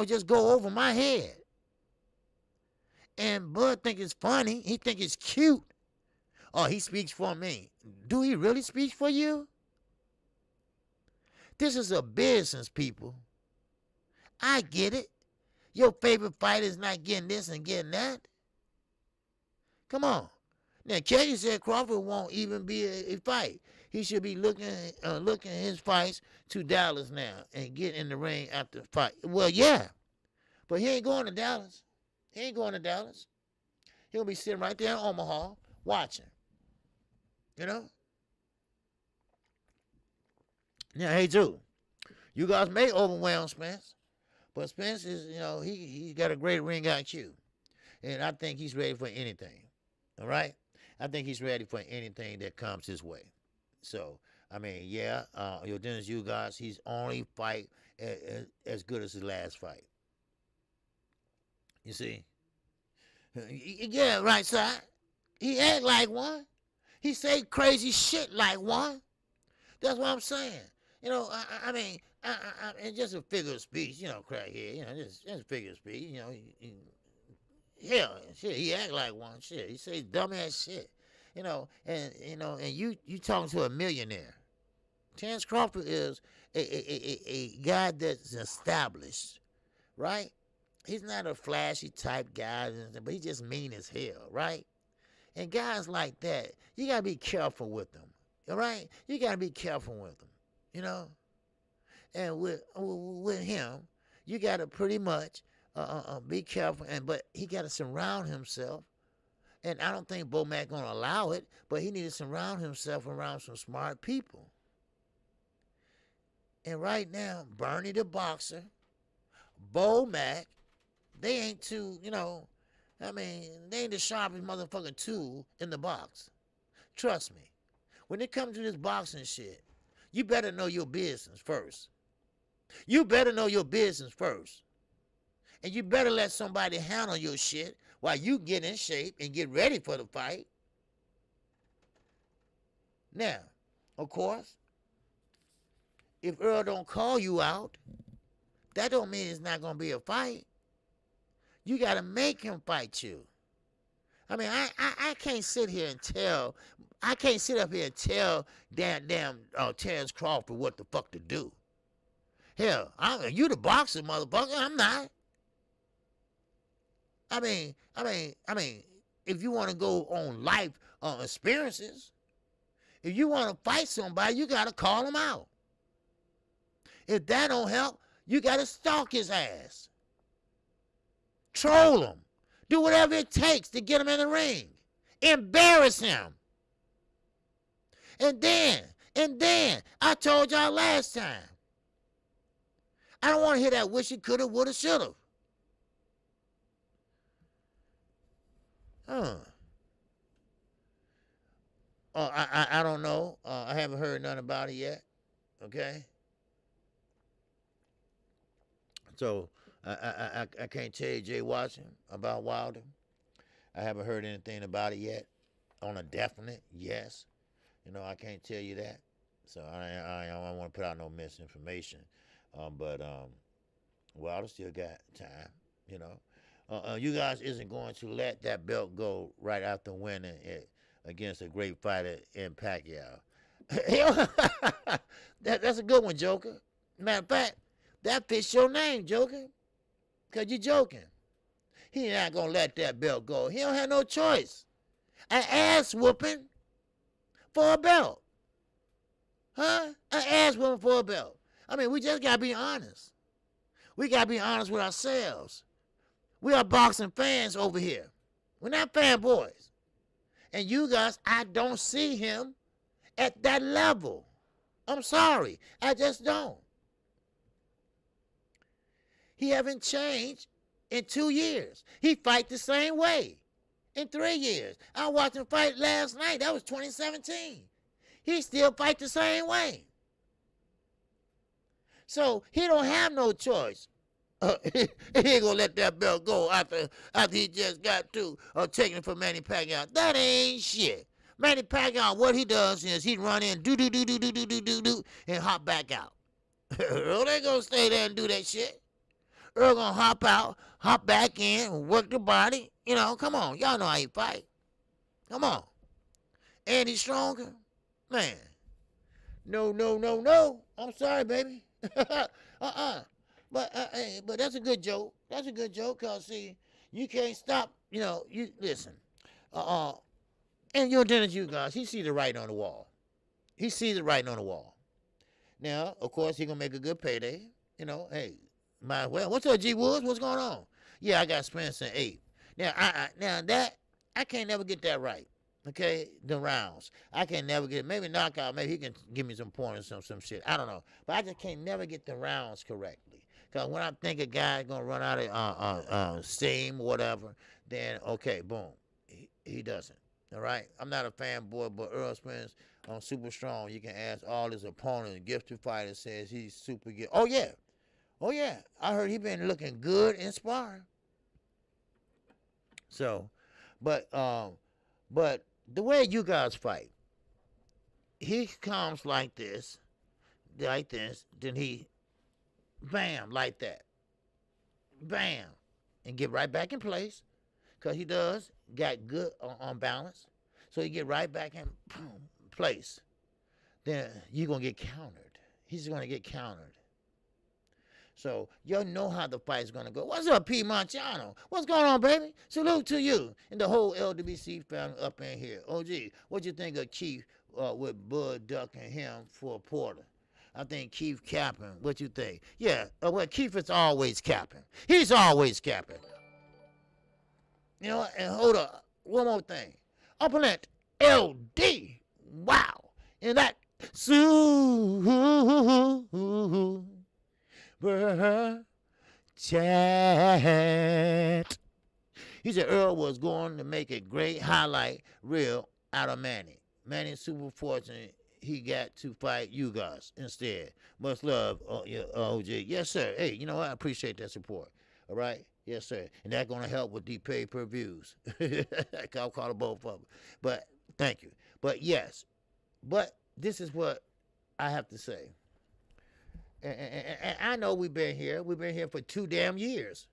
A: just go over my head. And Bud think it's funny. He think it's cute. Oh, he speaks for me. Do he really speak for you? This is a business, people. I get it. Your favorite fighter is not getting this and getting that. Come on. Now, Kelly said Crawford won't even be a fight. He should be looking his fights to Dallas now and get in the ring after the fight. Well, yeah, but he ain't going to Dallas. He ain't going to Dallas. He'll be sitting right there in Omaha watching. You know? Now, hey, too, you guys may overwhelm Spence, but Spence is, he got a great ring IQ. And I think he's ready for anything. All right? I think he's ready for anything that comes his way. So, I mean, yeah, Dennis, you guys, he's only fight as good as his last fight. You see? Yeah, right side. He act like one. He say crazy shit like one. That's what I'm saying. I mean, it's just a figure of speech, crack here, just a figure of speech, hell, shit, he act like one, shit. He say dumbass shit, and you talking to a millionaire. Terrence Crawford is a guy that's established, right? He's not a flashy type guy, but he's just mean as hell, right? And guys like that, you gotta be careful with them, all right? You gotta be careful with them, And with him, you gotta pretty much be careful, but he gotta surround himself. And I don't think Bo Mac gonna allow it, but he need to surround himself around some smart people. And right now, Bernie the boxer, Bo Mac, they ain't too, they ain't the sharpest motherfucking tool in the box. Trust me. When it comes to this boxing shit, you better know your business first. You better know your business first. And you better let somebody handle your shit while you get in shape and get ready for the fight. Now, of course, if Earl don't call you out, that don't mean it's not going to be a fight. You got to make him fight you. I mean, I can't sit here and tell, I can't sit up here and tell damn Terrence Crawford what the fuck to do. Hell, you the boxer, motherfucker. I'm not. I mean, if you want to go on life experiences, if you want to fight somebody, you got to call him out. If that don't help, you got to stalk his ass. Troll him. Do whatever it takes to get him in the ring. Embarrass him. And then, I told y'all last time, I don't want to hear that wish he coulda, woulda, shoulda. I don't know. I haven't heard nothing about it yet. Okay? So, I can't tell you, Jay Watson, about Wilder. I haven't heard anything about it yet. On a definite yes. I can't tell you that. So, I don't want to put out no misinformation. But Wilder still got time, you guys isn't going to let that belt go right after winning it against a great fighter in Pacquiao. That's a good one, Joker. Matter of fact, that fits your name, Joker, because you're joking. He not going to let that belt go. He don't have no choice. An ass whooping for a belt. Huh? An ass whooping for a belt. I mean, we just got to be honest. We got to be honest with ourselves. We are boxing fans over here. We're not fanboys. And you guys, I don't see him at that level. I'm sorry. I just don't. He haven't changed in 2 years. He fight the same way in 3 years. I watched him fight last night. That was 2017. He still fight the same way. So he don't have no choice. He ain't gonna let that belt go after he just got to taking it from Manny Pacquiao. That ain't shit. Manny Pacquiao, what he does is he run in, do, and hop back out. Earl ain't gonna stay there and do that shit. Earl gonna hop out, hop back in, work the body. Come on. Y'all know how he fight. Come on. and he's stronger, man. No, no, no, no. I'm sorry, baby. But that's a good joke. That's a good joke, cause see, you can't stop. You know, you listen. Uh, uh and your dinner, you guys. He see the writing on the wall. He sees the writing on the wall. Now, of course, he gonna make a good payday. You know, hey, might as well. What's up, G Woods? What's going on? Yeah, I got Spence and 8. Now, I can't never get that right. Okay, the rounds. I can never get maybe knockout. Maybe he can give me some points or some shit. I don't know, but I just can't never get the rounds correctly. Cause when I think a guy gonna run out of steam or whatever, then okay, boom, he doesn't. All right, I'm not a fanboy, but Earl Spence on Super Strong. You can ask all his opponents. Gifted Fighter says he's super good. Oh yeah. I heard he been looking good in sparring. So, but the way you guys fight, he comes like this, then he, bam, like that, bam, and get right back in place, because he got good on balance, so he get right back in place. Then you're going to get countered. He's going to get countered. So, y'all know how the fight's going to go. What's up, P. Manchano? What's going on, baby? Salute to you and the whole LWC family up in here. OG, what you think of Keith with Bud ducking him for Porter? I think Keith capping. What you think? Yeah, well, Keith is always capping. He's always capping. You know, and hold up. One more thing. Opponent LD. Wow. And that chat. He said Earl was going to make a great highlight reel out of Manny. Manny's super fortunate he got to fight you guys instead. Much love, OG. Yes, sir. Hey, you know what? I appreciate that support. All right? Yes, sir. And that's going to help with the pay-per-views. I'll call it both of them. But thank you. But yes. But this is what I have to say. And I know we've been here. We've been here for 2 damn years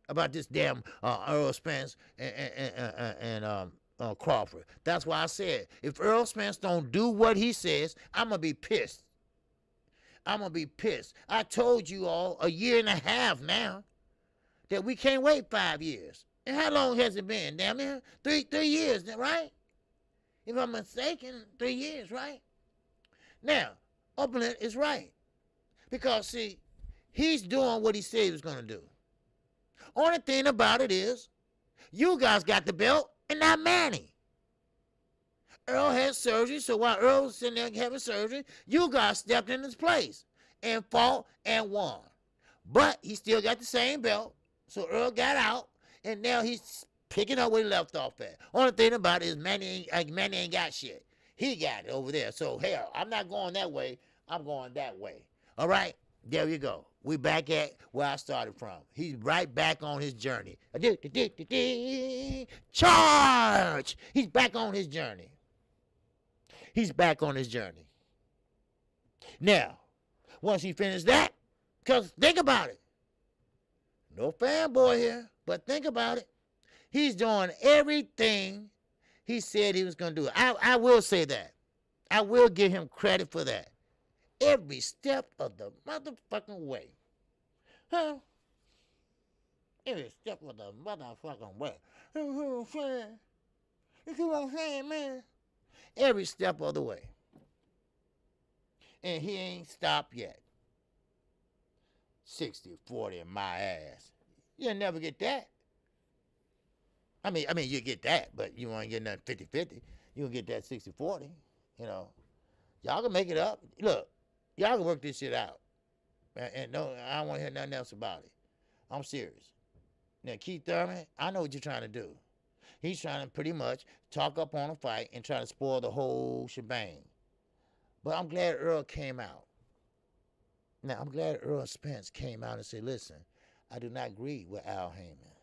A: about this damn Earl Spence and Crawford. That's why I said, if Earl Spence don't do what he says, I'm going to be pissed. I'm going to be pissed. I told you all 1.5 years now that we can't wait 5 years. And how long has it been? Damn near 3 years, right? If I'm mistaken, 3 years, right? Now, Opponent is right. Because, see, he's doing what he said he was going to do. Only thing about it is, you guys got the belt and not Manny. Earl had surgery, so while Earl was sitting there having surgery, you guys stepped in his place and fought and won. But he still got the same belt, so Earl got out, and now he's picking up where he left off at. Only thing about it is Manny ain't got shit. He got it over there. So, hell, I'm not going that way. I'm going that way. All right? There you go. We back at where I started from. He's right back on his journey. Charge! He's back on his journey. He's back on his journey. Now, once he finished that, because think about it. No fanboy here, but think about it. He's doing everything he said he was going to do. I will say that. I will give him credit for that. Every step of the motherfucking way. Huh? Every step of the motherfucking way. You see what I'm saying, man? Every step of the way. And he ain't stopped yet. 60-40 in my ass. You'll never get that. I mean, you get that, but you won't get nothing 50-50. You'll get that 60-40, you know. Y'all can make it up. Look, y'all can work this shit out. And no, I don't want to hear nothing else about it. I'm serious. Now, Keith Thurman, I know what you're trying to do. He's trying to pretty much talk up on a fight and try to spoil the whole shebang. But I'm glad Earl came out. Now, I'm glad Earl Spence came out and said, listen, I do not agree with Al Heyman.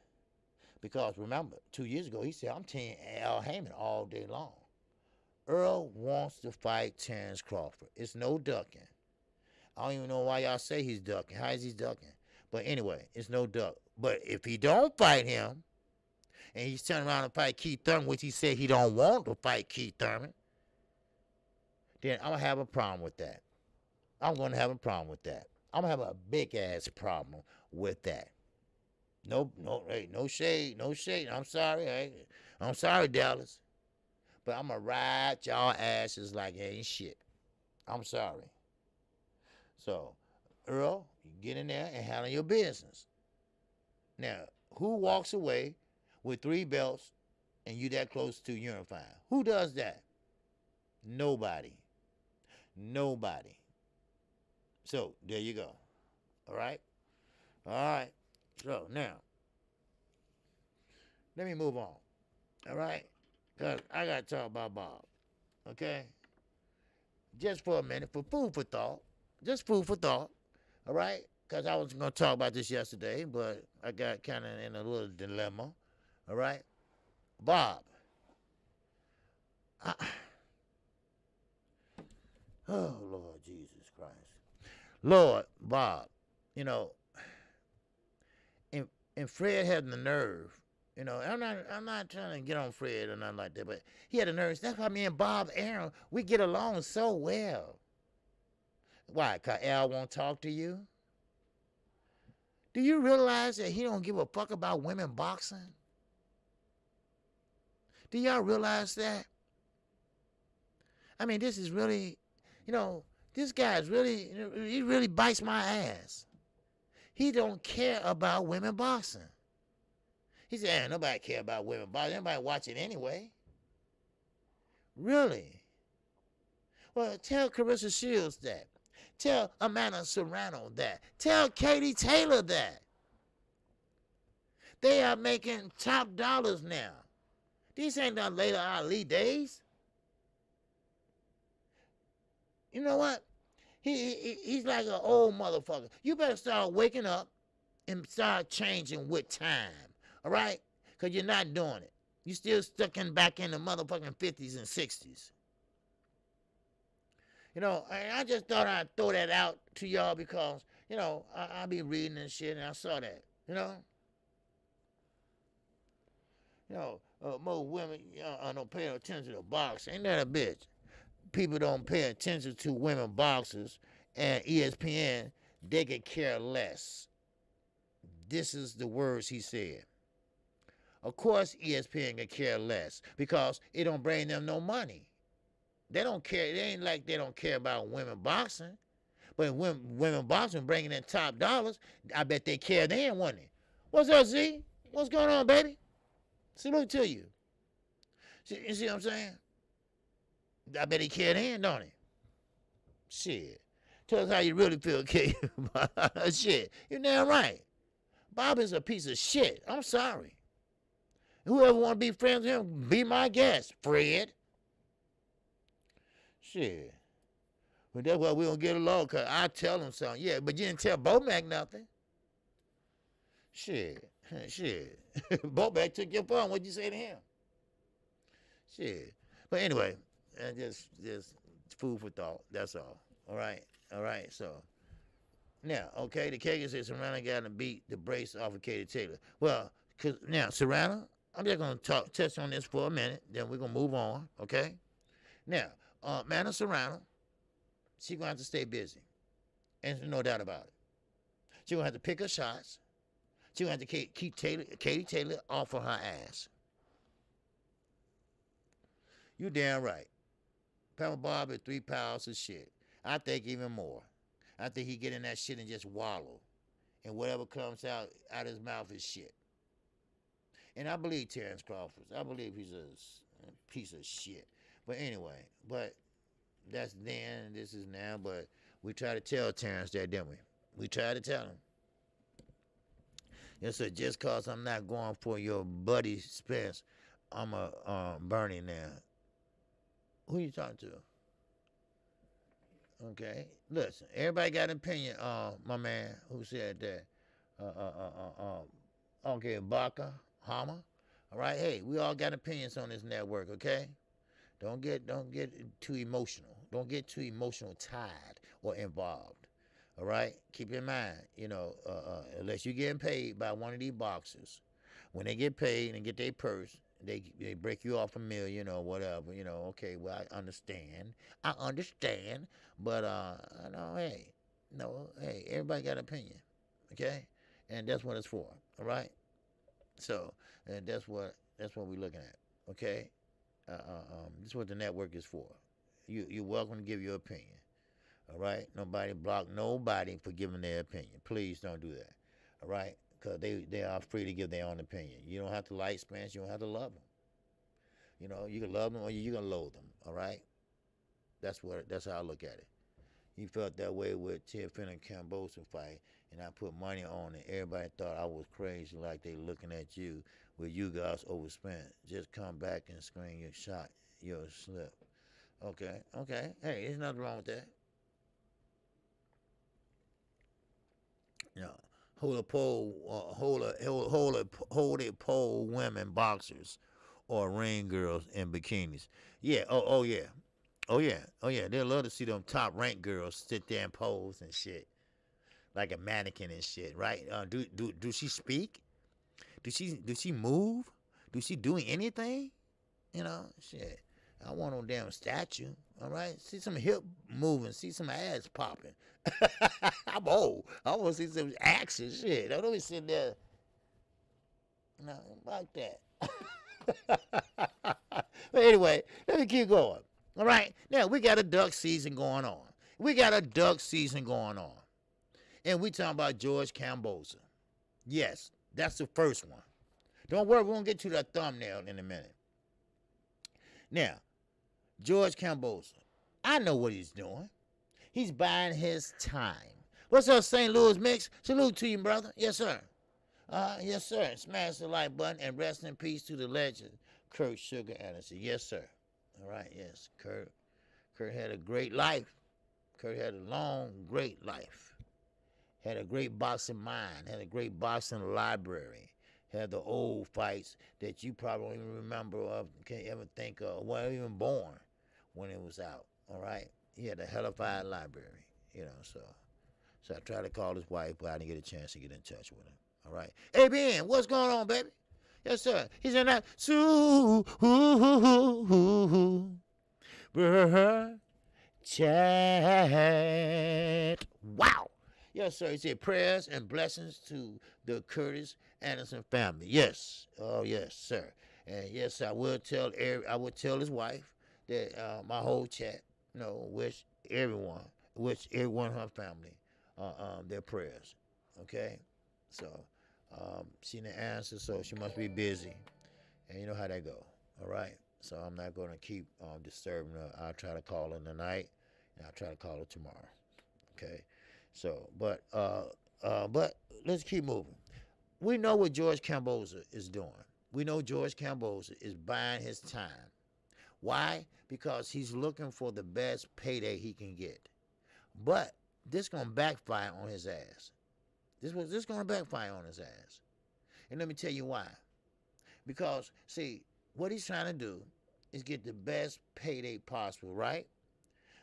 A: Because remember, 2 years ago, he said, I'm teaming Al Heyman all day long. Earl wants to fight Terrence Crawford. It's no ducking. I don't even know why y'all say he's ducking. How is he ducking? But anyway, it's no duck. But if he don't fight him, and he's turning around and fight Keith Thurman, which he said he don't want to fight Keith Thurman, then I'm gonna have a problem with that. I'm gonna have a problem with that. I'm gonna have a big ass problem with that. Hey, no shade, no shade. I'm sorry, hey. I'm sorry, Dallas. But I'm gonna ride y'all asses like it ain't shit. I'm sorry. So, Earl, you get in there and handle your business. Now, who walks away with 3 belts and you that close to unifying? Who does that? Nobody. Nobody. So, there you go. All right? All right. So, now, let me move on. All right? Because I got to talk about Bob. Okay? Just for a minute, for food for thought. Just food for thought. All right? Because I was going to talk about this yesterday, but I got kind of in a little dilemma. All right? Bob. Oh, Lord Jesus Christ. Lord, Bob, you know, and Fred had the nerve. You know, I'm not trying to get on Fred or nothing like that, but he had the nerve. That's why me and Bob Arum, we get along so well. Why? Because Al won't talk to you? Do you realize that he don't give a fuck about women boxing? Do y'all realize that? I mean, this is really, you know, this guy's really, he really bites my ass. He don't care about women boxing. He said, nobody care about women boxing. Nobody watch it anyway. Really? Well, tell Carissa Shields that. Tell Amanda Serrano that. Tell Katie Taylor that. They are making top dollars now. These ain't the later Ali days. You know what? He's like an old motherfucker. You better start waking up and start changing with time. All right? Because you're not doing it. You're still stuck back in the motherfucking 50s and 60s. You know, I just thought I'd throw that out to y'all because, you know, I be reading and shit and I saw that, you know? You know, most women don't pay attention to boxing. Ain't that a bitch? People don't pay attention to women boxers and ESPN, they could care less. This is the words he said. Of course ESPN could care less because it don't bring them no money. They don't care. It ain't like they don't care about women boxing. But when women boxing bringing in top dollars, I bet they care then, wouldn't it? What's up, Z? What's going on, baby? Salute to you. You see what I'm saying? I bet he care then, don't he? Shit. Tell us how you really feel, kid. Shit. You're damn right. Bob is a piece of shit. I'm sorry. Whoever want to be friends with him, be my guest, Fred. Shit. But that's why we don't get along, because I tell him something. Yeah, but you didn't tell Bomac nothing. Shit. Shit. Bomac took your phone. What'd you say to him? Shit. But anyway, just food for thought. That's all. All right. All right. So now, okay, the KQKC said Serrano got to beat the brace off of Katie Taylor. Well, cause now Serrano, I'm just gonna touch on this for a minute. Then we're gonna move on. Okay. Now, Amanda Serrano, she's gonna have to stay busy, and there's no doubt about it. She's gonna have to pick her shots. She's gonna have to keep Katie Taylor off of her ass. You damn right. Pamela Bob is 3 pounds of shit. I think even more. I think he get in that shit and just wallow. And whatever comes out his mouth is shit. And I believe Terrence Crawford. I believe he's a piece of shit. But anyway, that's then, this is now. But we try to tell Terrence that, didn't we? We try to tell him. Yes, sir, just cause I'm not going for your buddy Spence, I'm a Bernie now. Who you talking to? Okay, listen. Everybody got an opinion. My man who said that. Okay, Baca, Hama. All right. Hey, we all got opinions on this network. Okay. Don't get too emotional. Don't get too emotional tied or involved. All right. Keep in mind, you know, unless you're getting paid by one of these boxers, when they get paid and get their purse, They break you off $1 million or whatever. Okay, well I understand, but no, hey, no, hey, everybody got an opinion, okay, and that's what it's for. All right, so and that's what we're looking at, okay. This is what the network is for. You're welcome to give your opinion. All right, nobody block nobody for giving their opinion. Please don't do that. All right, because they are free to give their own opinion. You don't have to like Spence. You don't have to love them. You can love them or you can loathe them. All right, that's how I look at it. He felt that way with TFN and Kambosos fight, and I put money on it. Everybody thought I was crazy, like they looking at you with you guys overspent. Just come back and screen your shot, your slip. Okay. Hey, there's nothing wrong with that. No. Hold a pole women boxers or ring girls in bikinis. Yeah. Oh yeah. Oh yeah. Oh yeah. They'd love to see them top rank girls sit there and pose and shit like a mannequin and shit, right? Do she speak? Do she move? Do she doing anything? Shit. I want no damn statue. All right, see some hip moving, see some ass popping. I'm old. I want to see some action. Shit, I don't be sitting there, like that. But anyway, let me keep going. All right, now we got a duck season going on. And we talking about George Kambosos. Yes, that's the first one. Don't worry, we're gonna get to that thumbnail in a minute. Now, George Kambosos, I know what he's doing. He's buying his time. What's up, St. Louis Mix? Salute to you, brother. Yes, sir. Yes, sir. Smash the like button and rest in peace to the legend, Kurt Sugar Anderson. Yes, sir. All right, yes, Kurt. Kurt had a great life. Kurt had a long, great life. Had a great boxing mind. Had a great boxing library. Had the old fights that you probably don't even remember of, can't ever think of, weren't even born when it was out. All right, he had a hellified library, So I tried to call his wife, but I didn't get a chance to get in touch with him. All right, hey Ben, what's going on, baby? Yes, sir. He's in that chat. Wow. Yes, sir. He said prayers and blessings to the Curtis Anderson family. Yes. Oh, yes, sir. And yes, I would tell his wife that my whole chat, wish everyone in her family their prayers. Okay? So she didn't answer, so she must be busy. And you know how that go. All right? So I'm not going to keep disturbing her. I'll try to call her tonight, and I'll try to call her tomorrow. Okay? So, but let's keep moving. We know what George Kambosos is doing. We know George Kambosos is buying his time. Why? Because he's looking for the best payday he can get. But this gonna backfire on his ass. This gonna backfire on his ass. And let me tell you why. Because see, what he's trying to do is get the best payday possible, right?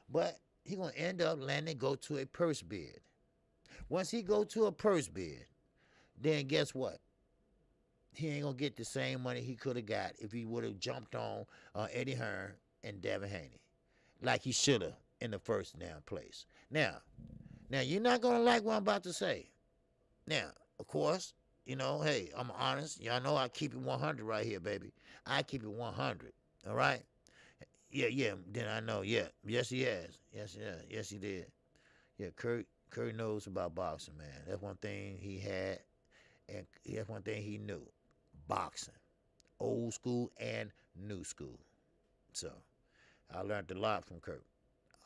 A: But he gonna end up go to a purse bid. Once he go to a purse bid, then guess what? He ain't gonna get the same money he could have got if he would have jumped on Eddie Hearn and Devin Haney, like he should have in the first damn place. Now you're not gonna like what I'm about to say. Now, of course, hey, I'm honest. Y'all know I keep it 100 right here, baby. I keep it 100. All right. Yeah. Then I know. Yeah. Yes, he has. Yes, he did. Yeah, Kurt knows about boxing, man. That's one thing he had, and that's one thing he knew. Boxing. Old school and new school. So, I learned a lot from Kurt.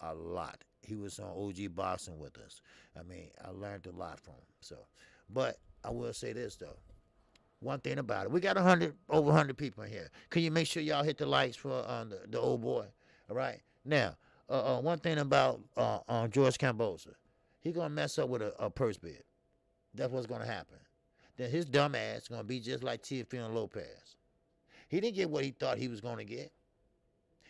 A: A lot. He was on OG boxing with us. I mean, I learned a lot from him. So, but I will say this, though. One thing about it, we got over 100 people in here. Can you make sure y'all hit the likes for the old boy? All right. Now, one thing about George Kambosos, he gonna mess up with a purse bid. That's what's gonna happen. Then his dumb ass gonna be just like Teofimo Lopez. He didn't get what he thought he was gonna get,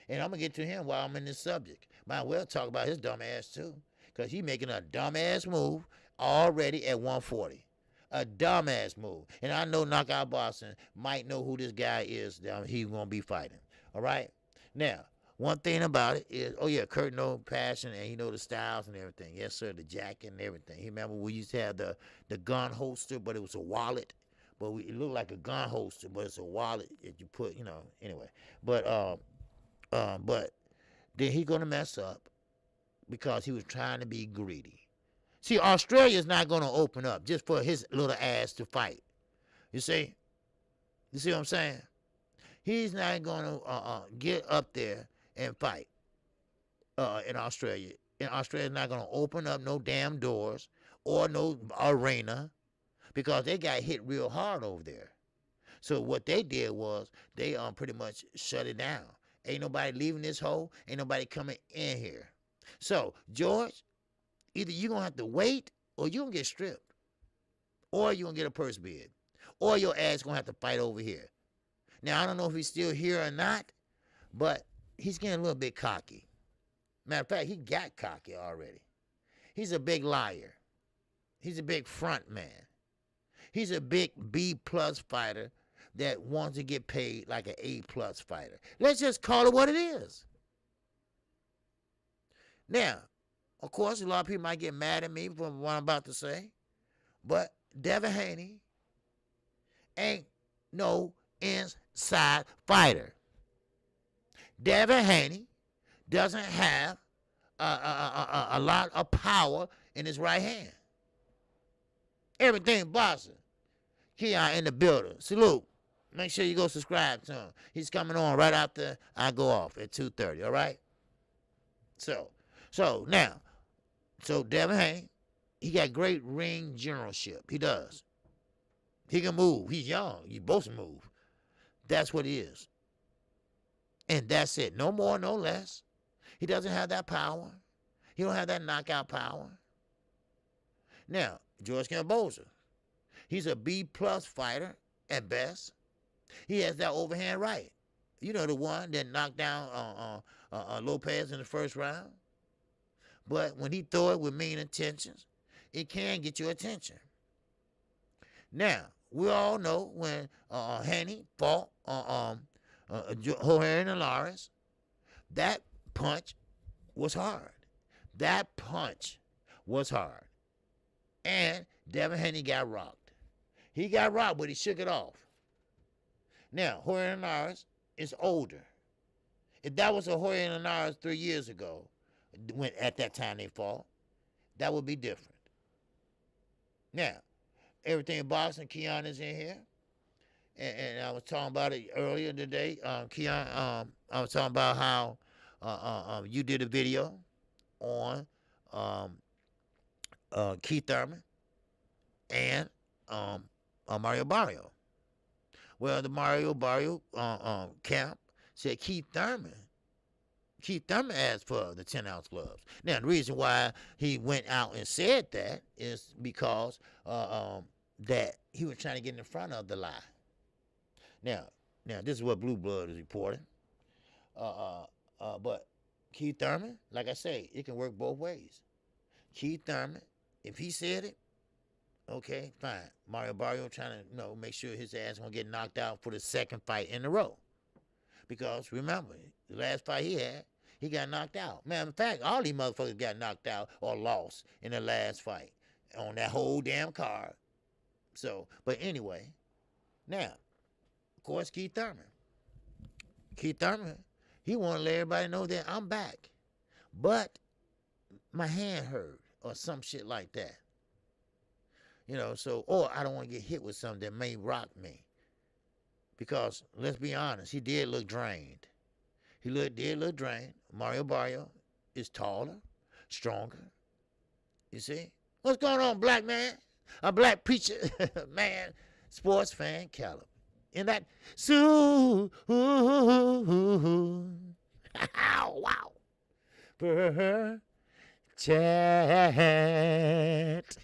A: and I'm gonna get to him while I'm in this subject. Might well talk about his dumb ass too, cause he making a dumb ass move already at 140. A dumbass move. And I know Knockout Boston might know who this guy is that he's going to be fighting. All right? Now, one thing about it is, oh, yeah, Kurt know passion and he know the styles and everything. Yes, sir, the jacket and everything. He remember we used to have the gun holster, but it was a wallet. But it looked like a gun holster, but it's a wallet that you put, anyway. But then he going to mess up because he was trying to be greedy. See, Australia's not going to open up just for his little ass to fight. You see? You see what I'm saying? He's not going to get up there and fight in Australia. And Australia's not going to open up no damn doors or no arena because they got hit real hard over there. So what they did was they pretty much shut it down. Ain't nobody leaving this hole. Ain't nobody coming in here. So, George, either you're going to have to wait or you're going to get stripped. Or you're going to get a purse bid. Or your ass going to have to fight over here. Now, I don't know if he's still here or not, but he's getting a little bit cocky. Matter of fact, he got cocky already. He's a big liar. He's a big front man. He's a big B-plus fighter that wants to get paid like an A-plus fighter. Let's just call it what it is. Now, of course, a lot of people might get mad at me for what I'm about to say, but Devin Haney ain't no inside fighter. Devin Haney doesn't have a lot of power in his right hand. Everything boxing. Keon in the building. Salute. Make sure you go subscribe to him. He's coming on right after I go off at 2:30, all right? So now, Devin Haney, he got great ring generalship. He does. He can move. He's young. You both can move. That's what he is. And that's it. No more, no less. He doesn't have that power. He don't have that knockout power. Now, George Kambosos, he's a B-plus fighter at best. He has that overhand right. You know, the one that knocked down Lopez in the first round. But when he throw it with mean intentions, it can get your attention. Now, we all know when Haney fought Jorge Linares, that punch was hard. That punch was hard. And Devin Haney got rocked. He got rocked, but he shook it off. Now, Jorge Linares is older. If that was a Jorge Linares 3 years ago, when at that time they fought, that would be different. Now, everything in boxing, Keon is in here. And I was talking about it earlier today. Keon, I was talking about how you did a video on Keith Thurman and Mario Barrios. Well, the Mario Barrios camp said Keith Thurman asked for the 10-ounce gloves. Now, the reason why he went out and said that is because that he was trying to get in front of the lie. Now, this is what Blue Blood is reporting. But Keith Thurman, like I say, it can work both ways. Keith Thurman, if he said it, okay, fine. Mario Barrios trying to make sure his ass won't get knocked out for the second fight in a row. Because remember, the last fight he had, he got knocked out. Matter of fact, all these motherfuckers got knocked out or lost in the last fight on that whole damn card. So, but anyway, now, of course, Keith Thurman, he want to let everybody know that I'm back. But my hand hurt or some shit like that. Or I don't want to get hit with something that may rock me. Because, let's be honest, he did look drained. He did look drained. Mario Barrios is taller, stronger. You see? What's going on, black man? A black preacher man, sports fan caliber. In that, wow. Chat.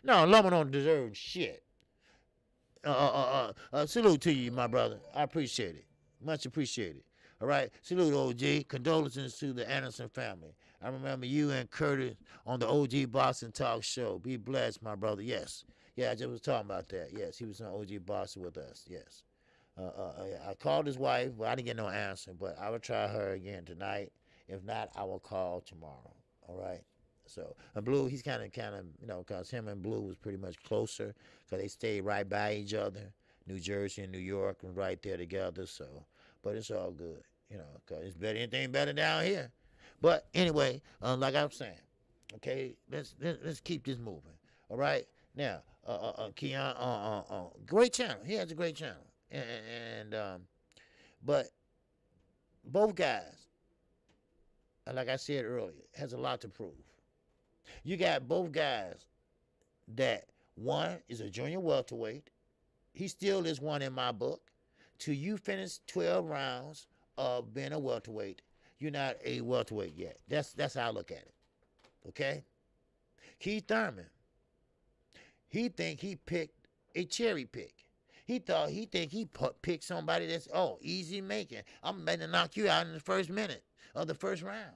A: No, Loma don't deserve shit. Salute to you, my brother. I appreciate it. Much appreciated. All right. Salute, OG. Condolences to the Anderson family. I remember you and Curtis on the OG Boxing Talk show. Be blessed, my brother. Yes. Yeah, I just was talking about that. Yes, he was on OG Boxing with us. Yes. I called his wife, but I didn't get no answer. But I will try her again tonight. If not, I will call tomorrow. All right. So, and Blue, he's kind of, because him and Blue was pretty much closer, because they stayed right by each other. New Jersey and New York were right there together. So, but it's all good, because it's better. Anything better down here. But anyway, like I was saying, okay, let's keep this moving. All right. Now, Keon, great channel. He has a great channel. But both guys, like I said earlier, has a lot to prove. You got both guys that one is a junior welterweight. He still is one in my book. Till you finish 12 rounds of being a welterweight, you're not a welterweight yet. That's how I look at it. Okay? Keith Thurman, he think he picked a cherry pick. He think he picked somebody that's, easy making. I'm ready to knock you out in the first minute of the first round.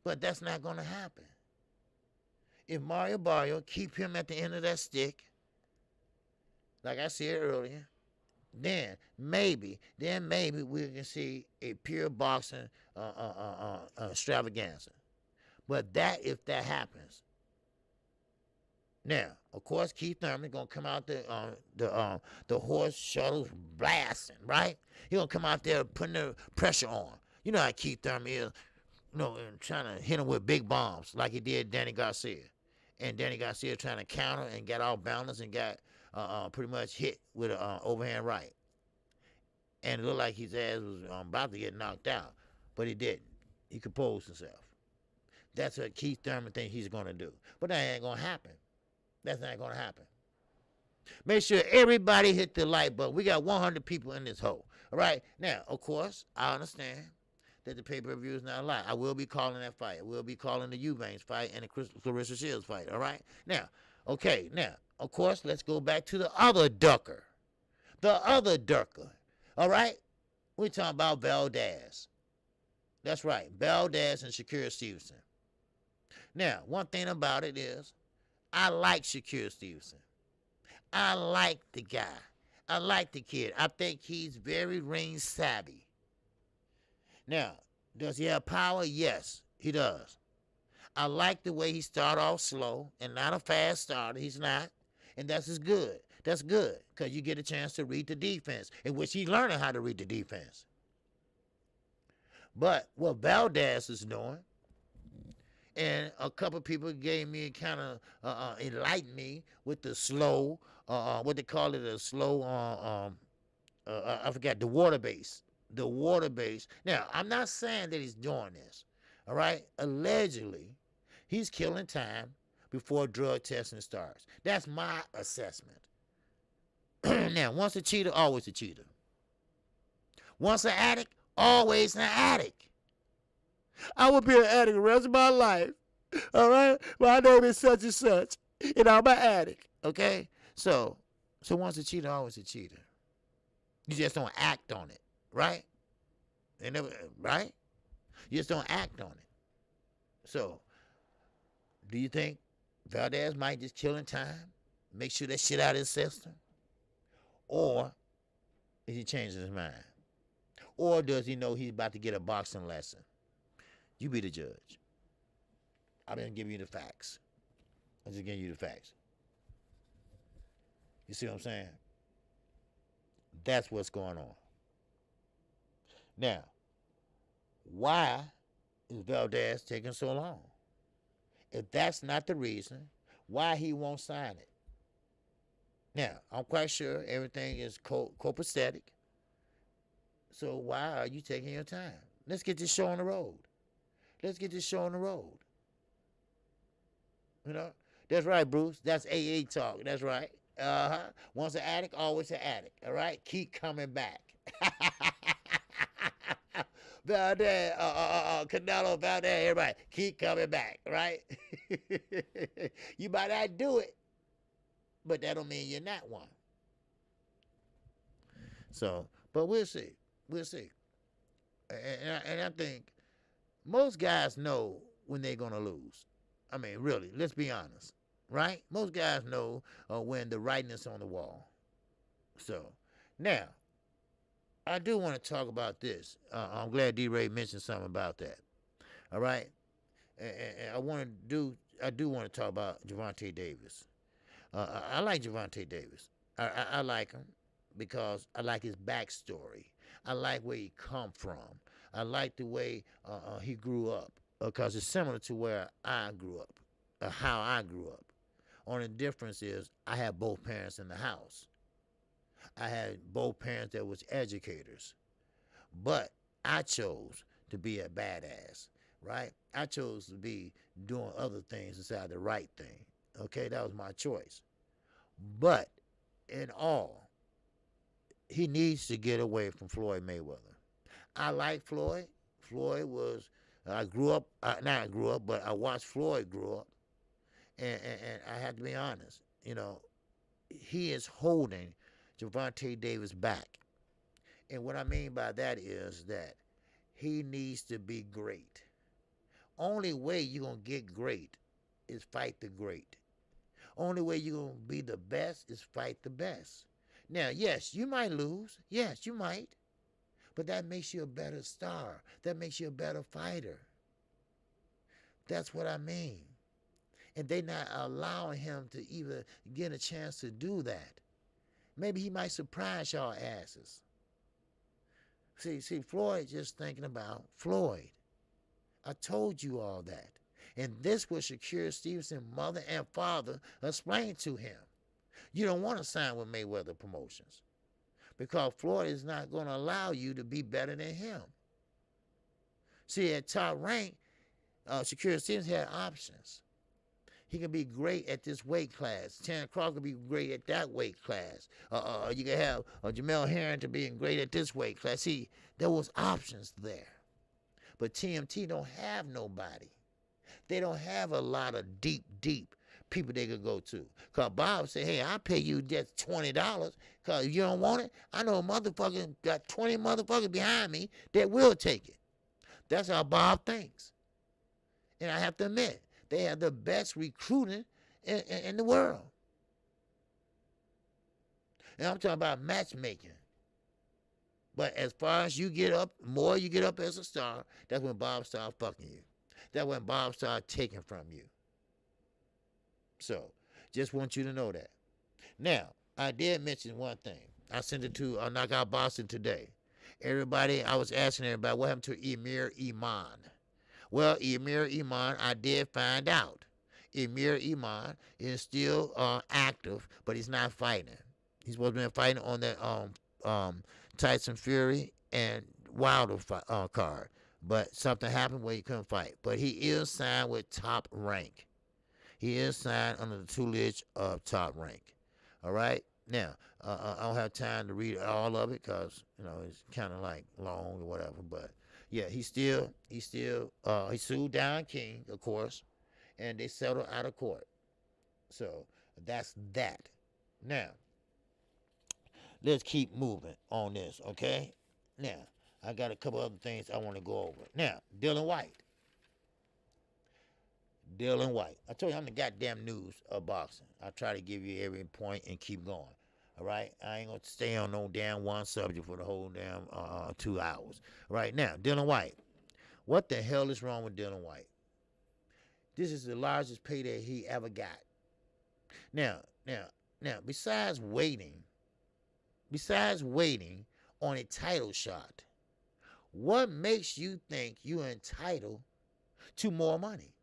A: But that's not going to happen. If Mario Barrios keep him at the end of that stick, like I said earlier, then maybe we can see a pure boxing extravaganza. But if that happens, now, of course, Keith Thurman gonna come out the horse shuttles blasting, right? He gonna come out there putting the pressure on. You know how Keith Thurman is, and trying to hit him with big bombs like he did Danny Garcia. And Danny Garcia trying to counter and got off balance and got pretty much hit with an overhand right. And it looked like his ass was about to get knocked out, but he didn't. He composed himself. That's what Keith Thurman thinks he's gonna do. But that ain't gonna happen. That's not going to happen. Make sure everybody hit the like button. We got 100 people in this hole. All right? Now, of course, I understand that the pay-per-view is not a lie. I will be calling that fight. I will be calling the Eubanks fight and the Clarissa Shields fight. All right? Now, okay. Now, of course, let's go back to the other ducker. The other ducker. All right? We're talking about Valdez. That's right. Valdez and Shakur Stevenson. Now, one thing about it is, I like Shakur Stevenson. I like the guy. I like the kid. I think he's very ring savvy. Now, does he have power? Yes, he does. I like the way he started off slow and not a fast starter. He's not. And that's good. That's good because you get a chance to read the defense, in which he's learning how to read the defense. But what Valdez is doing, and a couple people gave me kind of enlightened me with the slow, what they call it, a slow, I forgot, the water base. The water base. Now, I'm not saying that he's doing this, all right? Allegedly, he's killing time before drug testing starts. That's my assessment. Now, once a cheater, always a cheater. Once an addict, always an addict. I will be an addict the rest of my life. All right? My name is such and such. And I'm an addict. Okay? So once a cheater, always a cheater. You just don't act on it. Right? Right? You just don't act on it. So, do you think Valdez might just kill in time? Make sure that shit out of his system? Or is he changing his mind? Or does he know he's about to get a boxing lesson? You be the judge. I didn't give you the facts. I'm just giving you the facts. You see what I'm saying? That's what's going on. Now, why is Valdez taking so long? If that's not the reason, why he won't sign it? Now, I'm quite sure everything is copacetic. So why are you taking your time? Let's get this show on the road. Let's get this show on the road. You know? That's right, Bruce. That's AA talk. That's right. Once an addict, always an addict. All right? Keep coming back. Valdez, Canelo, Valdez, everybody, keep coming back, right? You might not do it, but that don't mean you're not one. So, but we'll see. We'll see. And I think most guys know when they're going to lose. I mean, really, let's be honest. right? Most guys know when the writing is on the wall. So, now, I do want to talk about this. I'm glad D-Ray mentioned something about that. All right? And I do want to talk about Gervonta Davis. I like Gervonta Davis. I like him because I like his backstory. I like where he come from. I like the way he grew up because it's similar to where I grew up, how I grew up. Only difference is I had both parents in the house. I had both parents that was educators, but I chose to be a badass, right? I chose to be doing other things instead of the right thing. Okay, that was my choice. But in all, he needs to get away from Floyd Mayweather. I like Floyd. Floyd was, I grew up, not I grew up, but I watched Floyd grow up. And I have to be honest, he is holding Gervonta Davis back. And what I mean by that is that he needs to be great. Only way you're going to get great is fight the great. Only way you're going to be the best is fight the best. Now, yes, you might lose. Yes, you might. But that makes you a better star. That makes you a better fighter. That's what I mean. And they not allowing him to even get a chance to do that. Maybe he might surprise y'all asses. See, Floyd just thinking about Floyd. I told you all that. And this was Shakur Stevenson's mother and father explained to him. You don't want to sign with Mayweather Promotions because Floyd is not going to allow you to be better than him. See, at top rank, Shakur Stevenson had options. He can be great at this weight class. Terrence Crawford can be great at that weight class. You can have Jamel Harrington being great at this weight class. See, there was options there. But TMT don't have nobody. They don't have a lot of deep people they could go to. Because Bob said, hey, I'll pay you just $20 because if you don't want it, I know a motherfucker got 20 motherfuckers behind me that will take it. That's how Bob thinks. And I have to admit, they have the best recruiting in the world. And I'm talking about matchmaking. But as far as you get up, more you get up as a star, that's when Bob starts fucking you. That's when Bob starts taking from you. So, just want you to know that. Now, I did mention one thing. I sent it to Knockout Boston today. Everybody, I was asking everybody, what happened to Emir Iman? Well, Emir Iman, I did find out. Emir Iman is still active, but he's not fighting. He's supposed to be fighting on that Tyson Fury and Wilder card. But something happened where he couldn't fight. But he is signed with Top Rank. He is signed under the tutelage of Top Rank. All right? Now, I don't have time to read all of it because, it's kind of like long or whatever. But, yeah, he sued Don King, of course, and they settled out of court. So, that's that. Now, let's keep moving on this, okay? Now, I got a couple other things I want to go over. Now, Dillian Whyte. I told you I'm the goddamn news of boxing. I try to give you every point and keep going. All right? I ain't going to stay on no damn one subject for the whole damn 2 hours. Right now, Dillian Whyte. What the hell is wrong with Dillian Whyte? This is the largest payday he ever got. Now, besides waiting on a title shot, what makes you think you're entitled to more money?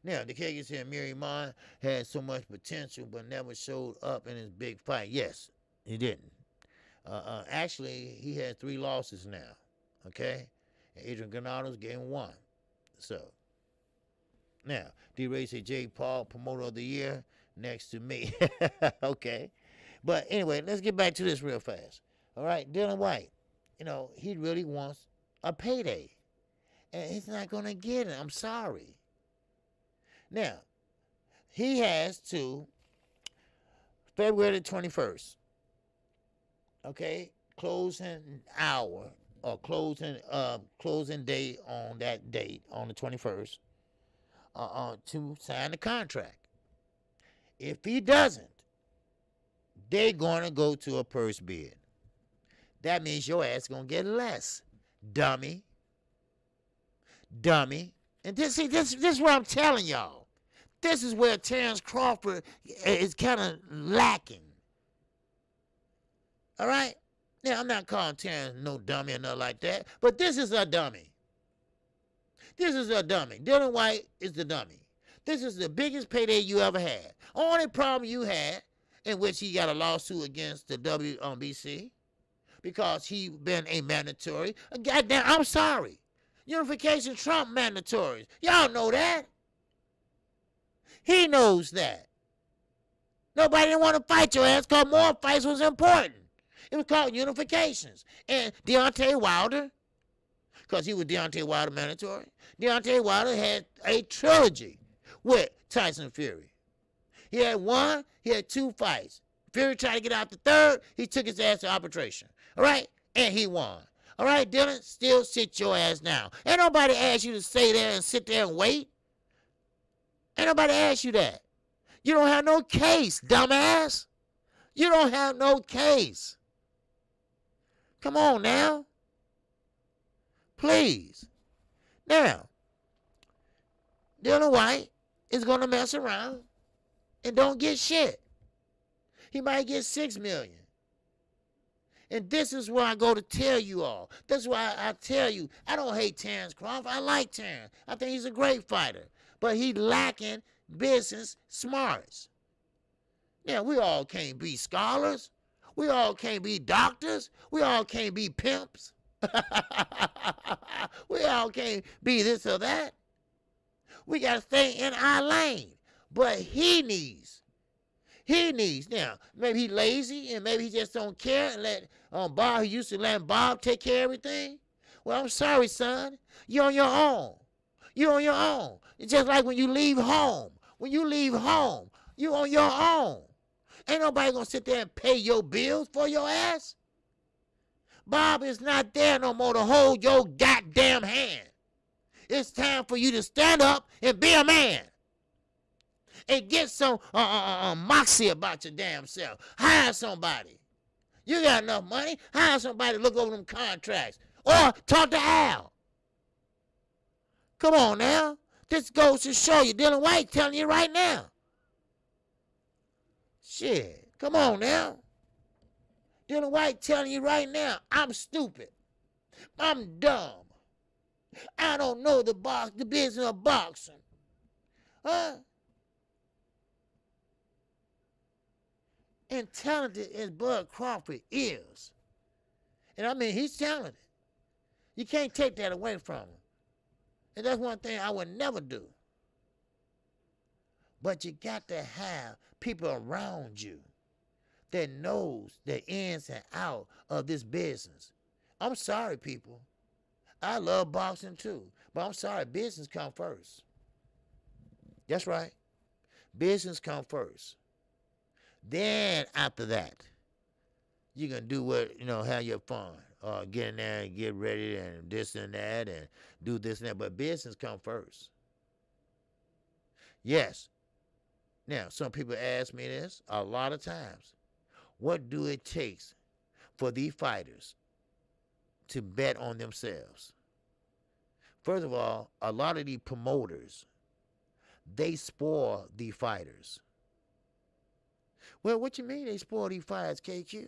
A: Now, the KQKC said Amir Iman had so much potential but never showed up in his big fight. Yes, he didn't. Actually, he had 3 losses now, okay? And Adrian Granados gave him 1. So, now, D-Ray said Jake Paul, promoter of the year, next to me. Okay. But anyway, let's get back to this real fast. All right, Dillian Whyte, he really wants a payday. And he's not going to get it. I'm sorry. Now, he has to February the 21st, okay, closing hour or closing day on that date, on the 21st, to sign the contract. If he doesn't, they're going to go to a purse bid. That means your ass going to get less, dummy. Dummy. And this is what I'm telling y'all. This is where Terrence Crawford is kind of lacking. All right? Now, I'm not calling Terrence no dummy or nothing like that, but this is a dummy. This is a dummy. Dillian Whyte is the dummy. This is the biggest payday you ever had. Only problem you had, in which he got a lawsuit against the WBC, because he been a mandatory. Goddamn, I'm sorry. Unification Trump mandatories. Y'all know that. He knows that. Nobody didn't want to fight your ass because more fights was important. It was called unifications. And Deontay Wilder, because he was Deontay Wilder mandatory, Deontay Wilder had a trilogy with Tyson Fury. He had one, he had two fights. Fury tried to get out the third, he took his ass to arbitration. All right? And he won. All right, Dylan, still sit your ass down. Ain't nobody asked you to stay there and sit there and wait. Ain't nobody asked you that. You don't have no case, dumbass. You don't have no case. Come on now. Please. Now, Dillian Whyte is going to mess around and don't get shit. He might get $6 million. And this is where I go to tell you all. This is why I tell you, I don't hate Terrence Crawford. I like Terrence. I think he's a great fighter. But he lacking business smarts. Now, we all can't be scholars. We all can't be doctors. We all can't be pimps. We all can't be this or that. We got to stay in our lane. But he needs. Now, maybe he's lazy and maybe he just don't care and let Bob, he used to let Bob take care of everything. Well, I'm sorry, son. You're on your own. You're on your own. It's just like when you leave home. When you leave home, you're on your own. Ain't nobody gonna sit there and pay your bills for your ass. Bob is not there no more to hold your goddamn hand. It's time for you to stand up and be a man. And get some moxie about your damn self. Hire somebody. You got enough money, hire somebody to look over them contracts. Or talk to Al. Come on now. This goes to show you. Dillian Whyte telling you right now. Shit. Come on now. Dillian Whyte telling you right now, I'm stupid. I'm dumb. I don't know the business of boxing. Huh? And talented as Bud Crawford is. And I mean, he's talented. You can't take that away from him. And that's one thing I would never do. But you got to have people around you that knows the ins and out of this business. I'm sorry, people. I love boxing too. But I'm sorry, business come first. That's right. Business come first. Then after that, you can do what, have your fun. Get in there and get ready and this and that and do this and that. But business come first. Yes. Now, some people ask me this a lot of times. What do it take for these fighters to bet on themselves? First of all, a lot of these promoters, they spoil the fighters. Well, what you mean they spoil these fighters, KQ?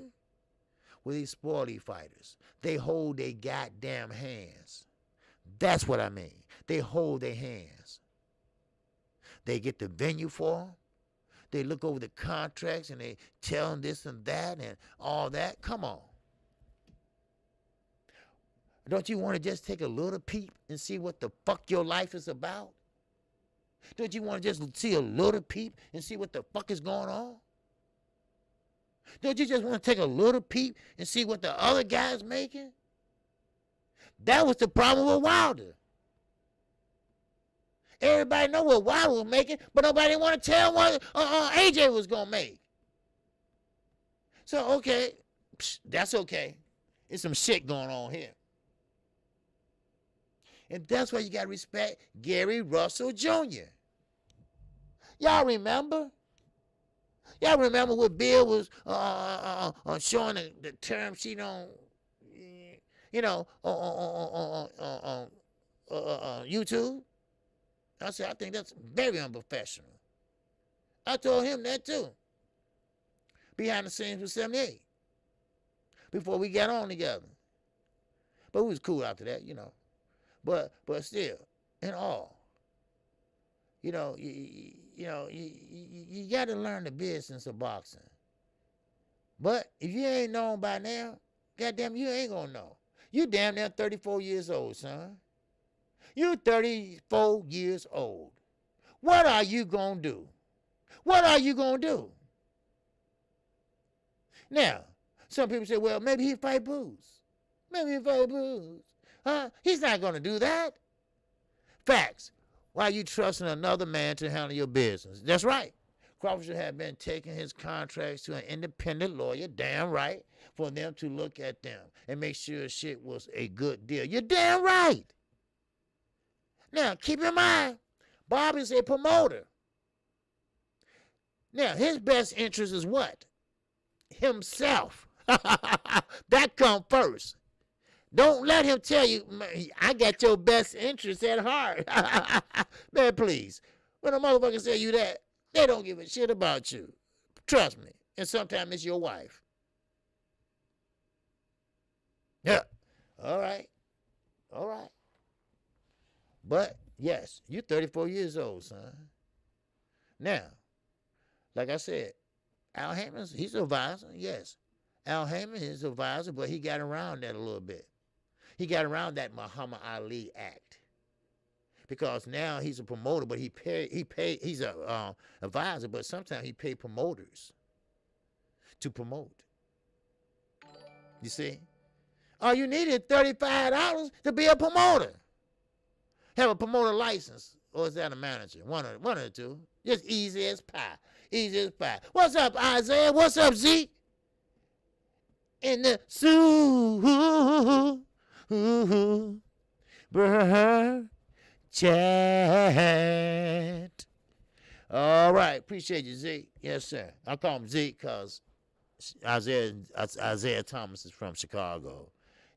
A: Well, they spoil these fighters. They hold their goddamn hands. That's what I mean. They hold their hands. They get the venue for them. They look over the contracts and they tell them this and that and all that. Come on. Don't you want to just take a little peep and see what the fuck your life is about? Don't you want to just see a little peep and see what the fuck is going on? Don't you just want to take a little peep and see what the other guy's making? That was the problem with Wilder. Everybody know what Wilder was making, but nobody want to tell what AJ was going to make. So, okay, that's okay. There's some shit going on here. And that's why you got to respect Gary Russell Jr. Y'all remember? Y'all remember what Bill was showing the term sheet on, on YouTube? I said, I think that's very unprofessional. I told him that too. Behind the scenes with 78. Before we got on together. But we was cool after that, But still, in all, you got to learn the business of boxing. But if you ain't known by now, goddamn, you ain't gonna know. You damn near 34 years old, son. You 34 years old. What are you gonna do? What are you gonna do? Now, some people say, well, maybe he fight Boots. Maybe he fight Boots. Huh? He's not gonna do that. Facts. Why are you trusting another man to handle your business? That's right. Crawford should have been taking his contracts to an independent lawyer, damn right, for them to look at them and make sure shit was a good deal. You're damn right. Now, keep in mind, Bob is a promoter. Now, his best interest is what? Himself. That comes first. Don't let him tell you, I got your best interest at heart. Man, please. When a motherfucker say you that, they don't give a shit about you. Trust me. And sometimes it's your wife. Yeah. All right. All right. But, yes, you're 34 years old, son. Now, like I said, Al Heyman, he's an advisor, yes. Al Heyman is an advisor, but he got around that a little bit. He got around that Muhammad Ali Act. Because now he's a promoter, but he's a advisor, but sometimes he pay promoters to promote. You see? All you needed $35 to be a promoter. Have a promoter license, or is that a manager? One of the two. Just easy as pie. Easy as pie. What's up, Isaiah? What's up, Zeke? In the chat. All right. Appreciate you, Zeke. Yes, sir. I call him Zeke because Isaiah Thomas is from Chicago.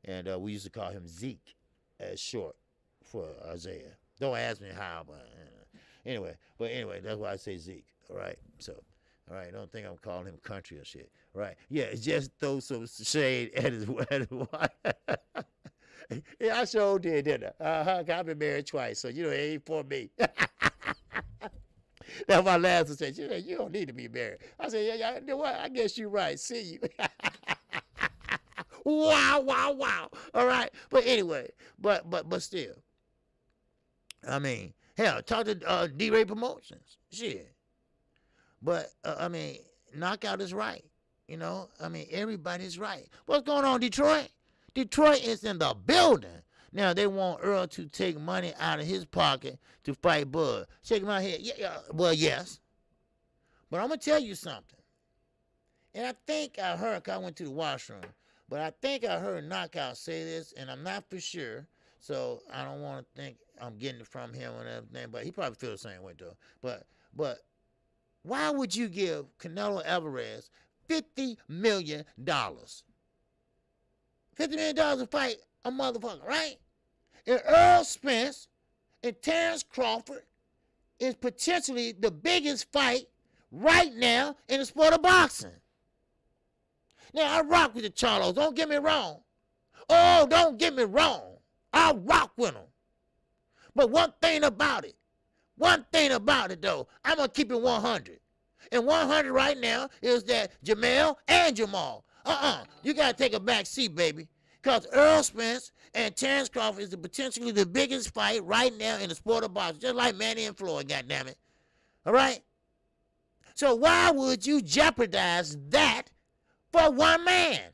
A: And we used to call him Zeke as short for Isaiah. Don't ask me how, but anyway, that's why I say Zeke. All right. So, all right, don't think I'm calling him country or shit. Right. Yeah, just throw some shade at his wife. Yeah, I sure did, didn't I? I've been married twice, so it ain't for me. That's my last one said. She said, you don't need to be married. I said, yeah, you know what? I guess you're right. See you. Wow. All right. But anyway, but still. I mean, hell, talk to D-Ray Promotions. Shit. But, knockout is right. Everybody's right. What's going on, Detroit? Detroit is in the building. Now, they want Earl to take money out of his pocket to fight Bud. Shake my head. Yeah. Well, yes. But I'm going to tell you something. And I think I heard, 'cause I went to the washroom, but I think I heard Knockout say this, and I'm not for sure, so I don't want to think I'm getting it from him and everything, but he probably feels the same way, though. But why would you give Canelo Alvarez $50 million? $50 million to fight a motherfucker, right? And Earl Spence and Terrence Crawford is potentially the biggest fight right now in the sport of boxing. Now, I rock with the Charlos. Don't get me wrong. Oh, don't get me wrong. I rock with them. But one thing about it, though, I'm going to keep it 100. And 100 right now is that Jamel and Jamal. You got to take a back seat, baby. Because Earl Spence and Terrence Crawford is potentially the biggest fight right now in the sport of boxing. Just like Manny and Floyd, goddammit. All right? So why would you jeopardize that for one man?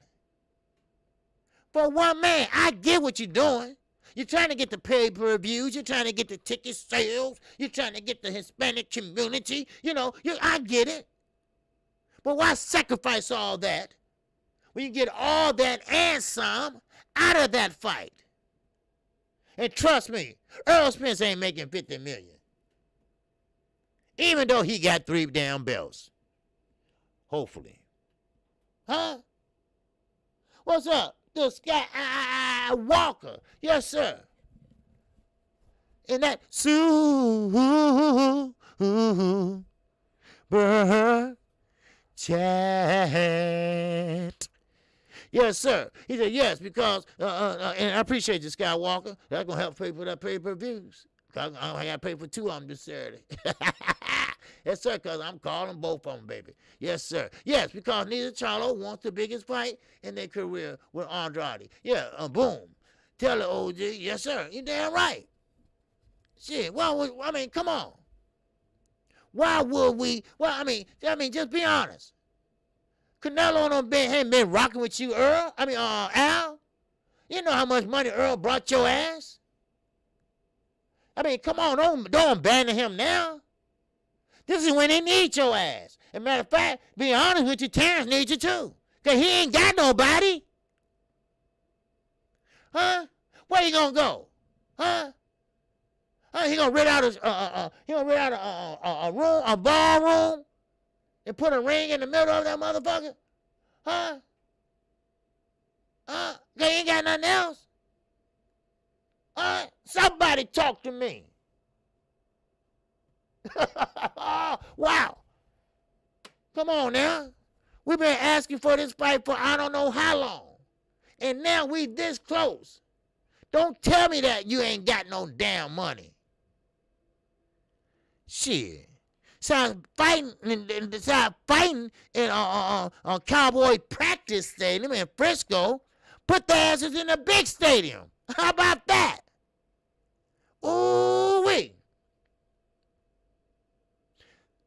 A: For one man. I get what you're doing. You're trying to get the pay-per-views. You're trying to get the ticket sales. You're trying to get the Hispanic community. I get it. But why sacrifice all that when you get all that and some out of that fight? And trust me, Earl Spence ain't making $50 million. Even though he got 3 damn belts. Hopefully. Huh? What's up? The Sky Walker. Yes, sir. And that super chat. Yes, sir. He said, yes, because, and I appreciate you, Skywalker. That's going to help pay for that pay-per-views. I got to pay for 2 of them this Saturday. Yes, sir, because I'm calling both of them, baby. Yes, sir. Yes, because neither Charlo wants the biggest fight in their career with Andrada. Yeah, boom. Tell the OG, yes, sir. You damn right. Shit, well, I mean, come on. Why would we? Well, I mean, just be honest. Canelo ain't been rocking with you, Earl. Al. You know how much money Earl brought your ass. I mean, come on, don't abandon him now. This is when they need your ass. As a matter of fact, be honest with you, Terrence needs you too, cause he ain't got nobody. Huh? Where you gonna go? Huh? He gonna rent out a room, a ballroom, and put a ring in the middle of that motherfucker? Huh? They ain't got nothing else? Somebody talk to me. Wow. Come on now. We've been asking for this fight for I don't know how long. And now we this close. Don't tell me that you ain't got no damn money. Shit. Start fighting in on Cowboy practice stadium in Frisco. Put their asses in a big stadium. How about that? Ooh-wee.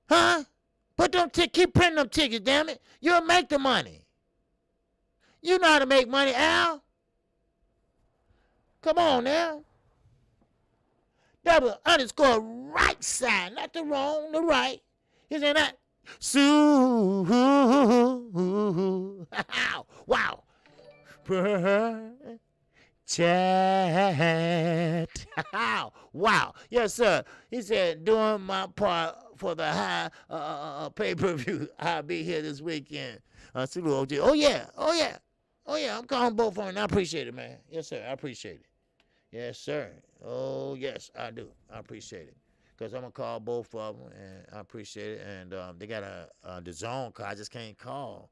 A: Huh? Keep printing them tickets, damn it. You'll make the money. You know how to make money, Al. Come on now. _right side, not the wrong, the right. Isn't that? Wow. Chat. Wow. Yes, sir. He said, doing my part for the high pay-per-view. I'll be here this weekend. Salute OG. Oh, yeah. I'm calling both of them. I appreciate it, man. Yes, sir. I appreciate it. Yes, sir. Oh, yes, I do. I appreciate it. Because I'm going to call both of them, and I appreciate it. And they got the zone call. I just can't call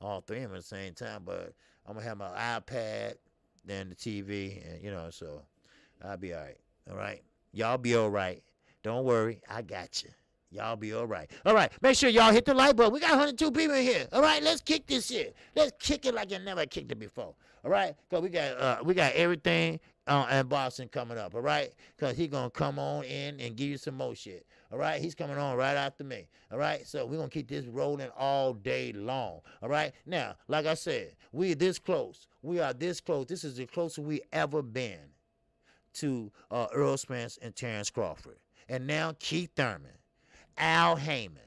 A: all 3 of them at the same time. But I'm going to have my iPad, then the TV, and, so I'll be all right. All right? Y'all be all right. Don't worry. I got you. Y'all be all right. All right. Make sure y'all hit the like button. We got 102 people in here. All right. Let's kick this shit. Let's kick it like you never kicked it before. All right. Because we got everything and Boston coming up. All right. Because he's going to come on in and give you some more shit. All right. He's coming on right after me. All right. So we're going to keep this rolling all day long. All right. Now, like I said, we are this close. We are this close. This is the closest we ever been to Earl Spence and Terrence Crawford. And now Keith Thurman. Al Heyman,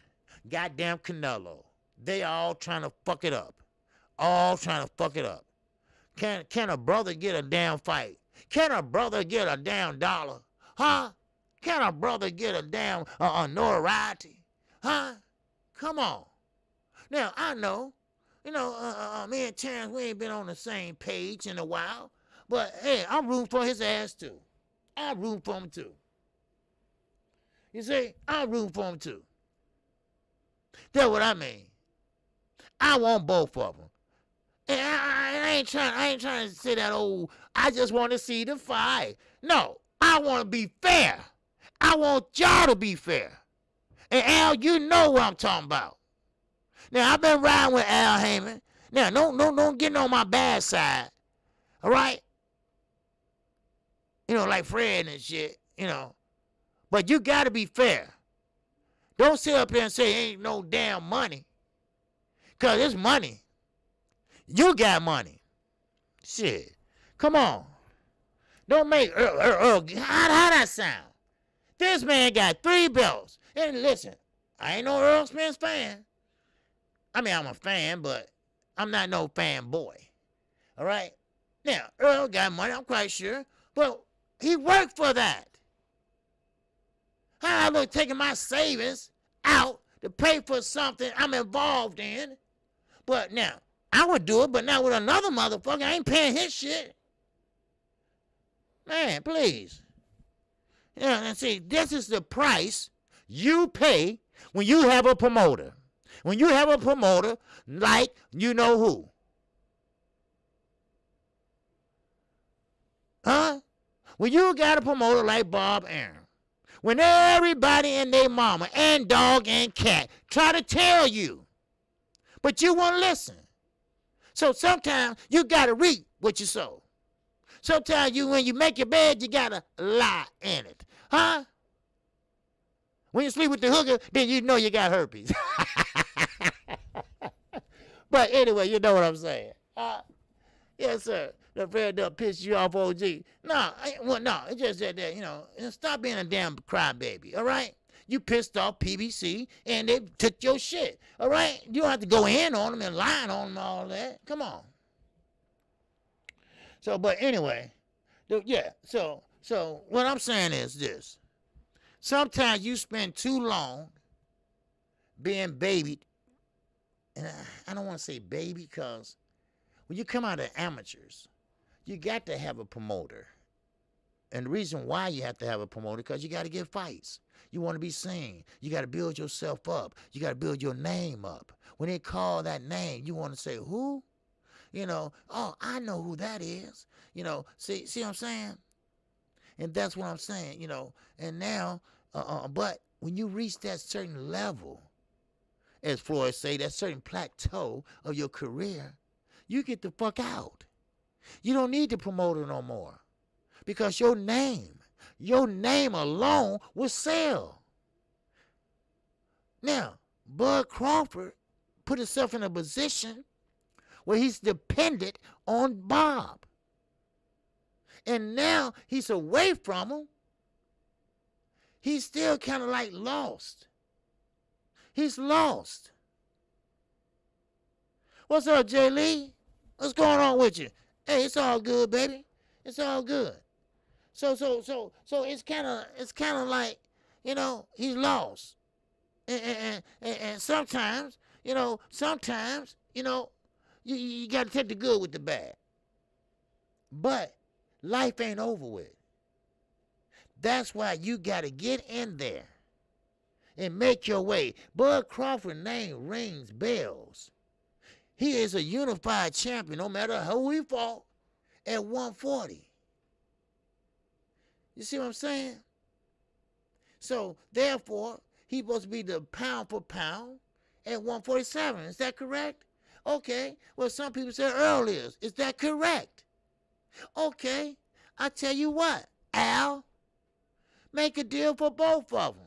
A: goddamn Canelo, they all trying to fuck it up. All trying to fuck it up. Can a brother get a damn fight? Can a brother get a damn dollar? Huh? Can a brother get a damn notoriety? Huh? Come on. Now, I know, me and Terrence, we ain't been on the same page in a while, but hey, I'm rooting for his ass too. I'm rooting for him too. You see, I'm rooting for him too. That's what I mean. I want both of them. And I ain't trying to say that old, I just want to see the fight. No, I want to be fair. I want y'all to be fair. And Al, you know what I'm talking about. Now, I've been riding with Al Heyman. Now, don't get on my bad side. All right? Like Fred and shit, But you got to be fair. Don't sit up there and say ain't no damn money. Because it's money. You got money. Shit. Come on. Don't make how that sound? This man got 3 belts. And listen, I ain't no Earl Spence fan. I mean, I'm a fan, but I'm not no fanboy. All right? Now, Earl got money, I'm quite sure. But he worked for that. How I look taking my savings out to pay for something I'm involved in. But now, I would do it, but now with another motherfucker, I ain't paying his shit. Man, please. Yeah, and see, this is the price you pay when you have a promoter. When you have a promoter like you know who. Huh? When you got a promoter like Bob Arum. When everybody and their mama and dog and cat try to tell you, but you won't listen. So sometimes you got to reap what you sow. Sometimes when you make your bed, you got to lie in it. Huh? When you sleep with the hooker, then you know you got herpes. But anyway, you know what I'm saying. Yes, sir. The friend done pissed you off, OG. No, it's just that, you know, stop being a damn crybaby, all right? You pissed off PBC, and they took your shit, all right? You don't have to go in on them and lying on them and all that. Come on. So, but anyway, yeah, so what I'm saying is this. Sometimes you spend too long being babied, and I don't want to say baby because when you come out of amateurs, you got to have a promoter. And the reason why you have to have a promoter because you got to get fights. You want to be seen. You got to build yourself up. You got to build your name up. When they call that name, you want to say, who? You know, oh, I know who that is. You know, see what I'm saying? And that's what I'm saying, you know. And now, but when you reach that certain level, as Floyd say, that certain plateau of your career, you get the fuck out. You don't need the promoter no more. Because your name alone will sell. Now, Bud Crawford put himself in a position where he's dependent on Bob. And now he's away from him. He's still kind of like lost. He's lost. What's up, Jay Lee? What's going on with you? Hey, it's all good, baby. It's all good. So it's kind of like, you know, he's lost. And sometimes, you know, you got to take the good with the bad. But life ain't over with. That's why you got to get in there and make your way. Bud Crawford's name rings bells. He is a unified champion no matter who he fought at 140. You see what I'm saying? So, therefore, he's supposed to be the pound for pound at 147. Is that correct? Okay. Well, some people said Earl is. Is that correct? Okay. I tell you what, Al, make a deal for both of them.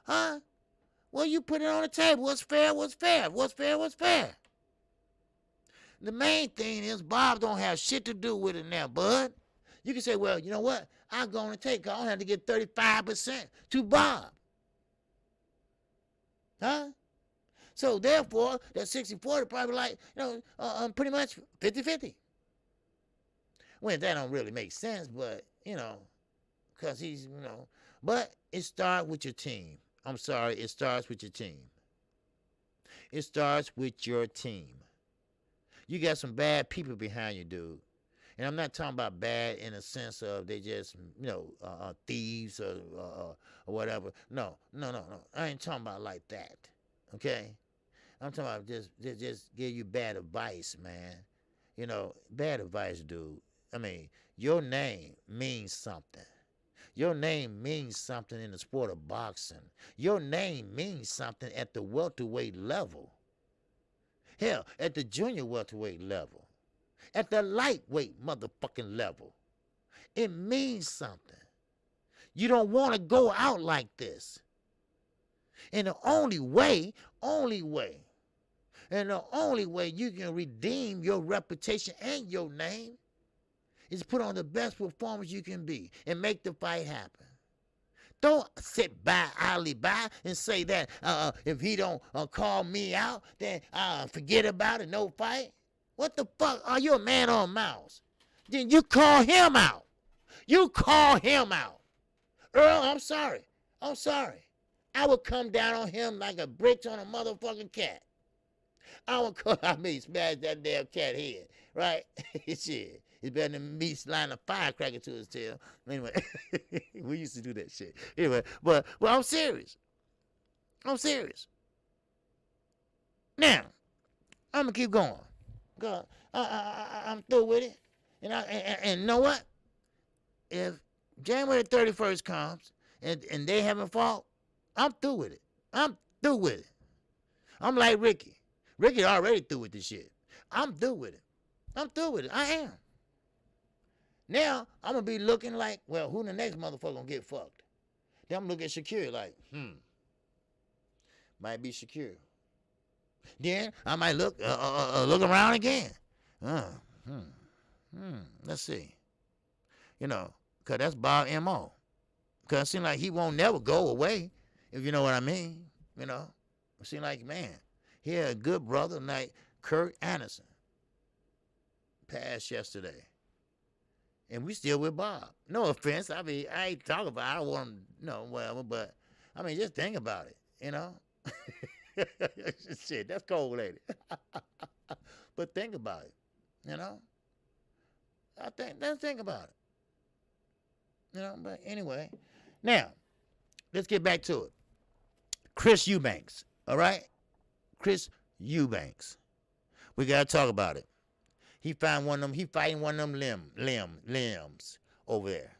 A: Huh? Well, you put it on the table. What's fair, what's fair? What's fair, what's fair? The main thing is Bob don't have shit to do with it now, bud. You can say, well, you know what? I'm going to take, I don't have to get 35% to Bob. Huh? So, therefore, that 60-40 probably like, you know, pretty much 50-50. Well, that don't really make sense, but, you know, because he's, you know, but it starts with your team. I'm sorry, it starts with your team. It starts with your team. You got some bad people behind you, dude. And I'm not talking about bad in a sense of they just, you know, thieves or whatever. No. I ain't talking about like that, okay? I'm talking about just give you bad advice, man. You know, bad advice, dude. I mean, your name means something. Your name means something in the sport of boxing. Your name means something at the welterweight level. Hell, at the junior welterweight level. At the lightweight motherfucking level. It means something. You don't want to go out like this. And the only way you can redeem your reputation and your name is put on the best performance you can be and make the fight happen. Don't sit by, idly by, and say that if he don't call me out, then forget about it, no fight. What the fuck? Are you a man or a mouse? Then you call him out. You call him out. Earl, I'm sorry. I'm sorry. I would come down on him like a brick on a motherfucking cat. I would come, smash that damn cat head, right? Shit. It's better than me sliding a firecracker to his tail. Anyway, we used to do that shit. Anyway, but I'm serious. I'm serious. Now, I'm gonna keep going. I'm through with it. And you know what? If January 31st comes and they haven't fought, I'm through with it. I'm through with it. I'm like Ricky. Ricky already through with this shit. I'm through with it. I'm through with it. I am. Now, I'm going to be looking like, well, who the next motherfucker going to get fucked? Then I'm looking at Shakir like, might be Shakir. Then I might look around again. Let's see. You know, because that's Bob M.O. Because it seems like he won't never go away, if you know what I mean. You know, it seems like, man, he had a good brother like Kurt Anderson. Passed yesterday. And we still with Bob. No offense. I mean, I ain't talking about it. I don't want him, whatever. But, I mean, just think about it, you know. Shit, that's cold, lady. But think about it, you know. Let's think about it. You know, but anyway. Now, let's get back to it. Chris Eubanks, all right? Chris Eubanks. We got to talk about it. He fighting one of them limbs over there.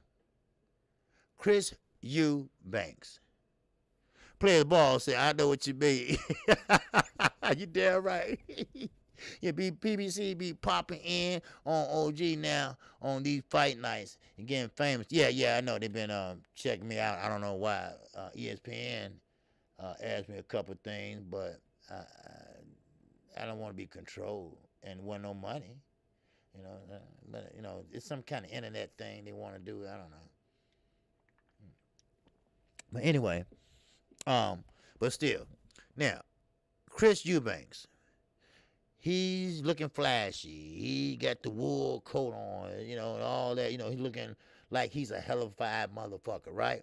A: Chris Eubanks. Play the ball, say, I know what you mean. You damn right. Yeah, PBC be popping in on OG now on these fight nights and getting famous. Yeah, I know they've been checking me out. I don't know why. ESPN asked me a couple things, but I don't want to be controlled and want no money. You know, but you know, it's some kind of internet thing they want to do. I don't know. But anyway, but still, now, Chris Eubanks, he's looking flashy. He got the wool coat on, you know, and all that. You know, he's looking like he's a hellified motherfucker, right?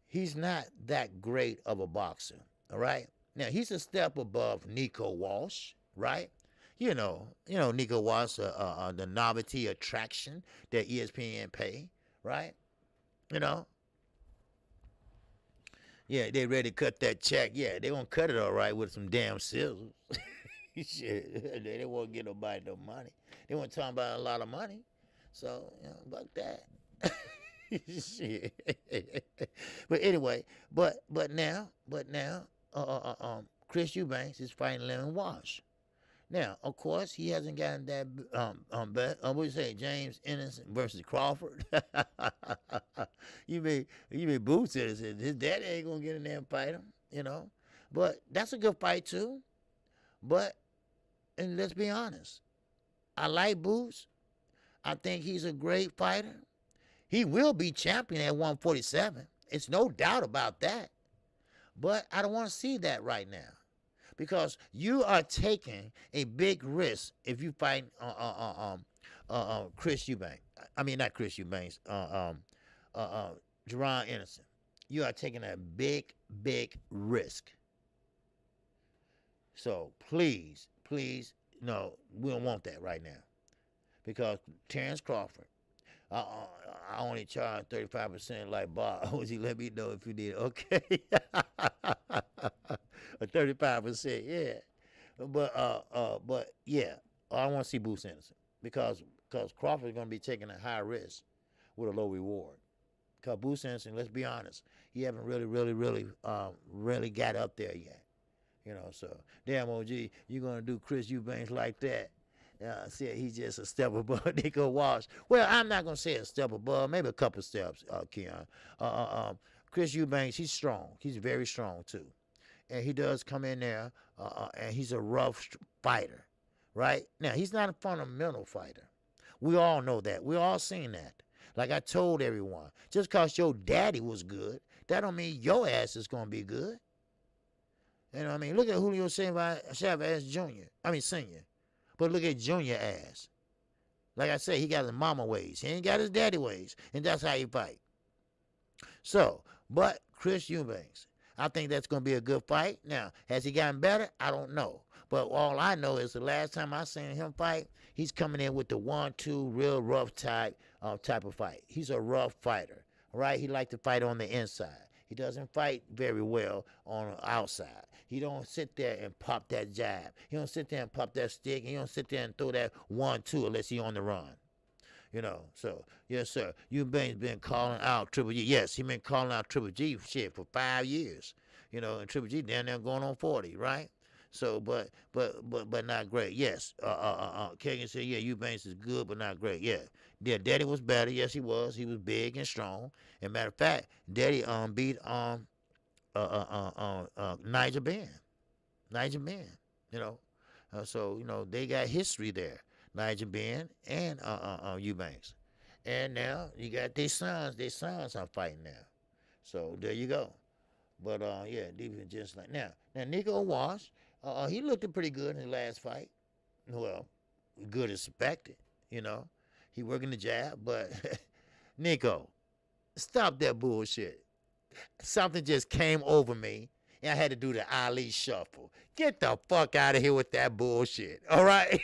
A: He's not that great of a boxer, all right? Now, he's a step above Nico Walsh, right? You know, Nico Walsh, the novelty attraction that ESPN pay, right? You know? Yeah, they ready to cut that check. Yeah, they gonna cut it all right with some damn scissors. Shit, they won't get nobody no money. They weren't talking about a lot of money. So, you know, fuck that. Shit. But anyway, but now, Chris Eubanks is fighting Dillian Whyte. Now, of course, he hasn't gotten that what do you say, James Innocent versus Crawford? you mean Boots Innocent. His daddy ain't gonna get in there and fight him, you know. But that's a good fight too. But, and let's be honest, I like Boots. I think he's a great fighter. He will be champion at 147. It's no doubt about that. But I don't want to see that right now. Because you are taking a big risk if you fight Chris Eubanks. I mean, not Chris Eubanks. Jerron Innocent. You are taking a big risk. So please, no, we don't want that right now. Because Terrence Crawford, I only charge 35% like Bob. OG, let me know if you need it. Okay. 35%, yeah. But yeah, I want to see Boots Innocent because Crawford is going to be taking a high risk with a low reward. Because Boots Innocent, let's be honest, he haven't really got up there yet. You know, so damn OG, you're going to do Chris Eubanks like that. Said he's just a step above Nico Walsh. Well, I'm not going to say a step above, maybe a couple steps, Keon. Chris Eubanks, he's strong. He's very strong, too. And he does come in there, and he's a rough fighter, right? Now, he's not a fundamental fighter. We all know that. We all seen that. Like I told everyone, just because your daddy was good, that don't mean your ass is going to be good. You know what I mean? Look at Julio Chavez Sr. But look at Junior ass. Like I said, he got his mama ways. He ain't got his daddy ways. And that's how he fight. So, but Chris Eubanks. I think that's going to be a good fight. Now, has he gotten better? I don't know. But all I know is the last time I seen him fight, he's coming in with the 1-2 real rough type of fight. He's a rough fighter, right? He like to fight on the inside. He doesn't fight very well on the outside. He don't sit there and pop that jab. He don't sit there and pop that stick. He don't sit there and throw that 1-2 unless he on the run. You know, so, yes, sir. Eubanks been calling out Triple G. Yes, he been calling out Triple G shit for 5 years. You know, and Triple G down there going on 40, right? So, but not great. Yes, Kagan said, yeah, Eubanks is good, but not great. Yeah, Daddy was better. Yes, he was. He was big and strong. And matter of fact, Daddy beat Nigel Benn. You know, so you know they got history there. Nigel Benn and Eubanks, and now you got their sons. Their sons are fighting now. So there you go. But yeah, even just like now Nico Wash, he looked pretty good in the last fight. Well, good as expected. You know, he working the jab, but Nico, stop that bullshit. Something just came over me, and I had to do the Ali shuffle. Get the fuck out of here with that bullshit, all right?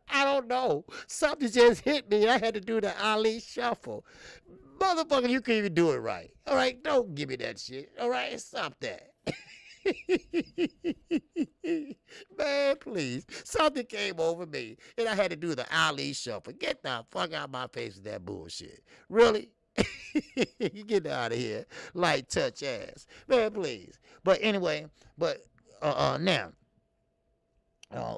A: I don't know. Something just hit me, and I had to do the Ali shuffle. Motherfucker, you can't even do it right, all right? Don't give me that shit, all right? Stop that. Man, please. Something came over me, and I had to do the Ali shuffle. Get the fuck out of my face with that bullshit. Really? You get out of here. Light touch ass. Man, please. But anyway, now,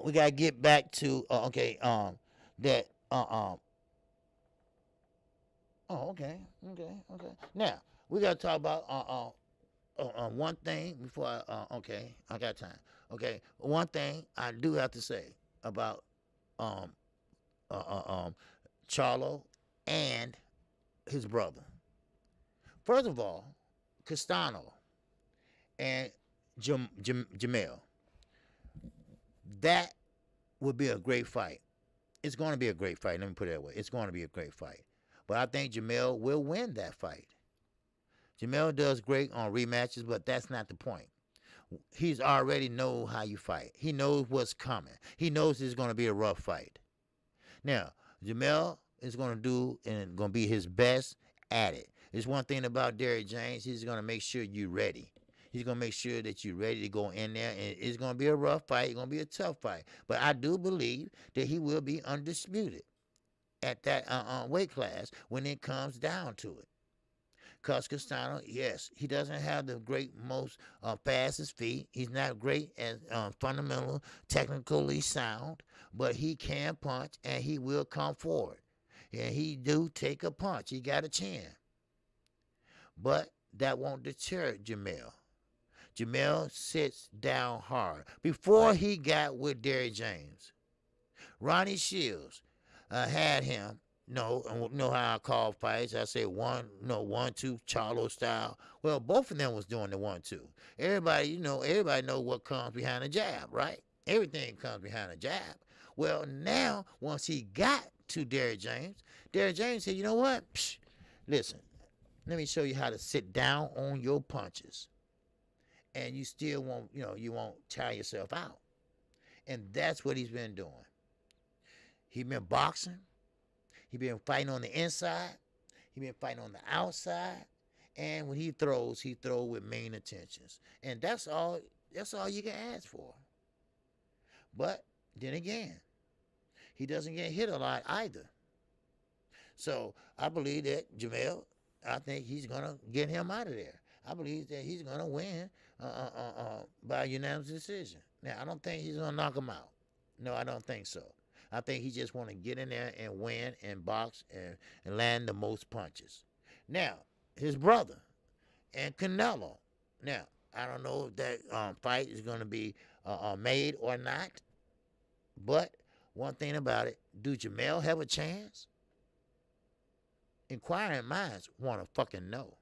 A: we got to get back to, that, oh, okay. Now, we got to talk about, one thing before I got time. Okay, one thing I do have to say about Charlo and his brother. First of all, Castano and Jamel. That would be a great fight. It's going to be a great fight. Let me put it that way. It's going to be a great fight. But I think Jamel will win that fight. Jamel does great on rematches, but that's not the point. He's already know how you fight. He knows what's coming. He knows it's going to be a rough fight. Now, Jamel is going to do and going to be his best at it. There's one thing about Derrick James. He's going to make sure you're ready. He's going to make sure that you're ready to go in there. And it's going to be a rough fight. It's going to be a tough fight. But I do believe that he will be undisputed at that weight class when it comes down to it. Because Castano, yes, he doesn't have the most fastest feet. He's not great as fundamental, technically sound, but he can punch and he will come forward. And he do take a punch. He got a chin. But that won't deter Jamel. Jamel sits down hard. Before he got with Derrick James, Ronnie Shields had him. Know how I call fights. I say 1-2 Charlo style. Well, both of them was doing the 1-2. Everybody know what comes behind a jab, right? Everything comes behind a jab. Well, now, once he got to Derrick James said, you know what? Listen, let me show you how to sit down on your punches. And you still won't, you won't tire yourself out. And that's what he's been doing. He's been boxing. He been fighting on the inside. He been fighting on the outside. And when he throws with main intentions. And that's all you can ask for. But then again, he doesn't get hit a lot either. So I believe that Jamel, I think he's going to get him out of there. I believe that he's going to win by unanimous decision. Now, I don't think he's going to knock him out. No, I don't think so. I think he just want to get in there and win and box and land the most punches. Now, his brother and Canelo. Now, I don't know if that fight is going to be made or not. But one thing about it, do Jamel have a chance? Inquiring minds want to fucking know.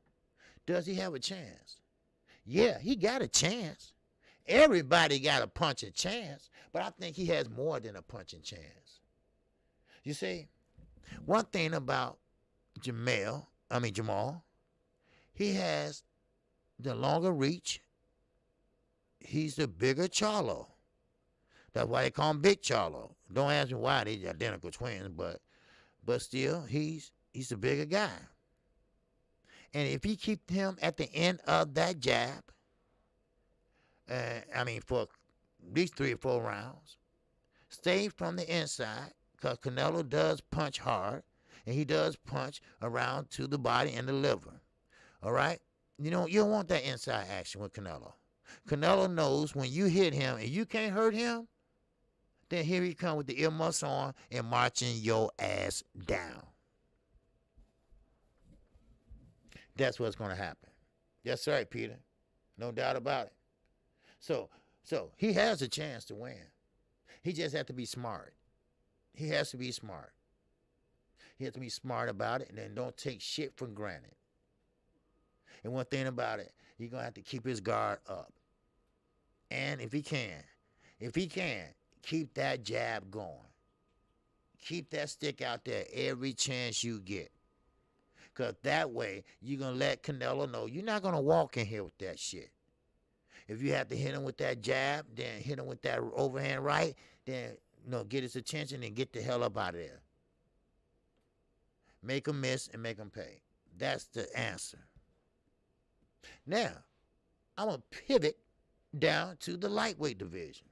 A: Does he have a chance? Yeah, he got a chance. Everybody got a punching chance, but I think he has more than a punching chance. You see, one thing about Jamal, he has the longer reach. He's the bigger Charlo. That's why they call him Big Charlo. Don't ask me why they're identical twins, but still, he's the bigger guy. And if he keep him at the end of that jab, for at least 3 or 4 rounds, stay from the inside, because Canelo does punch hard, and he does punch around to the body and the liver. All right? You don't want that inside action with Canelo. Canelo knows when you hit him and you can't hurt him, then here he come with the earmuffs on and marching your ass down. That's what's going to happen. That's right, Peter. No doubt about it. So he has a chance to win. He just has to be smart. He has to be smart. He has to be smart about it, and then don't take shit for granted. And one thing about it, he's going to have to keep his guard up. And if he can, keep that jab going. Keep that stick out there every chance you get. Because that way, you're going to let Canelo know you're not going to walk in here with that shit. If you have to hit him with that jab, then hit him with that overhand right, then get his attention and get the hell up out of there. Make him miss and make him pay. That's the answer. Now, I'm going to pivot down to the lightweight division.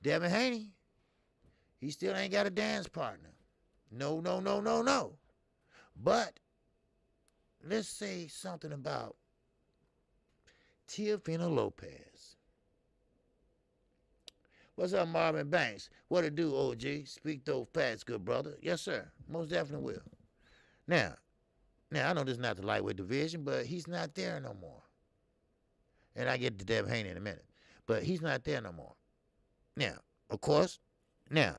A: Devin Haney, he still ain't got a dance partner. No. But let's say something about Teofimo Lopez. What's up, Marvin Banks? What it do, OG? Speak those facts, good brother. Yes, sir. Most definitely will. Now, I know this is not the lightweight division, but he's not there no more. And I get to Devin Haney in a minute. But he's not there no more. Now, of course, let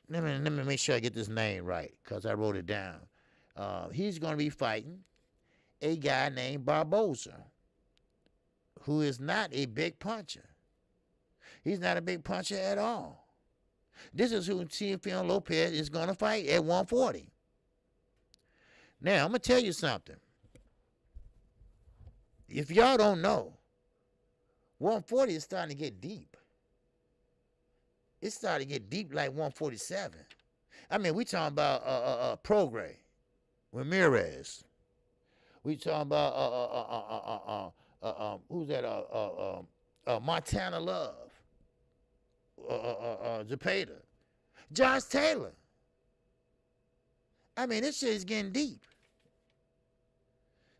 A: me make sure I get this name right, because I wrote it down. He's going to be fighting a guy named Barbosa, who is not a big puncher. He's not a big puncher at all. This is who Teofimo Lopez is going to fight at 140. Now, I'm going to tell you something. If y'all don't know, 140 is starting to get deep. It's starting to get deep like 147. We talking about Prograis, Ramirez. We talking about who's that? Montana Love, Zepeda, Josh Taylor. This shit is getting deep.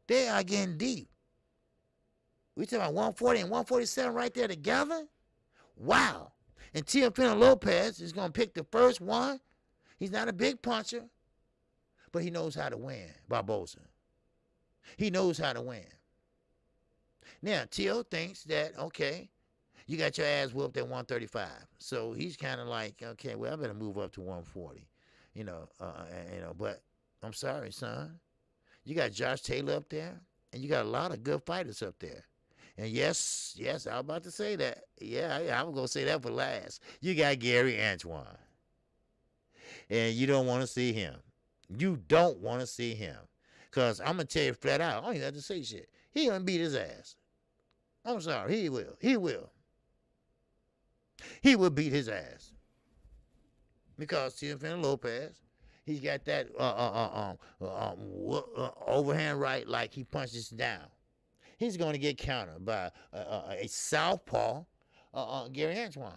A: They are getting deep. We talking about 140 and 147 right there together? Wow. And Teofimo Lopez is going to pick the first one. He's not a big puncher, but he knows how to win, Barbosa. He knows how to win. Now, Teo thinks that, okay, you got your ass whooped at 135. So he's kind of like, okay, well, I better move up to 140. But I'm sorry, son. You got Josh Taylor up there, and you got a lot of good fighters up there. And yes, I was about to say that. Yeah, I was going to say that for last. You got Gary Antoine. And you don't want to see him. You don't want to see him. Because I'm going to tell you flat out, I don't even have to say shit. He going to beat his ass. I'm sorry, he will. He will. He will beat his ass. Because Teofimo Lopez, he's got that overhand right like he punches down. He's going to get countered by a southpaw, Gary Antoine.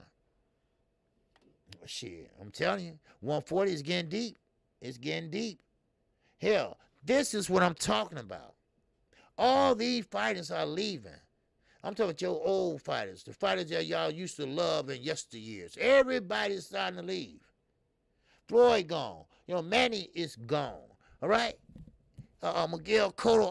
A: Shit, I'm telling you, 140 is getting deep. It's getting deep. Hell, this is what I'm talking about. All these fighters are leaving. I'm talking about your old fighters, the fighters that y'all used to love in yesteryears. Everybody's starting to leave. Floyd gone. Manny is gone. All right? Miguel Cotto,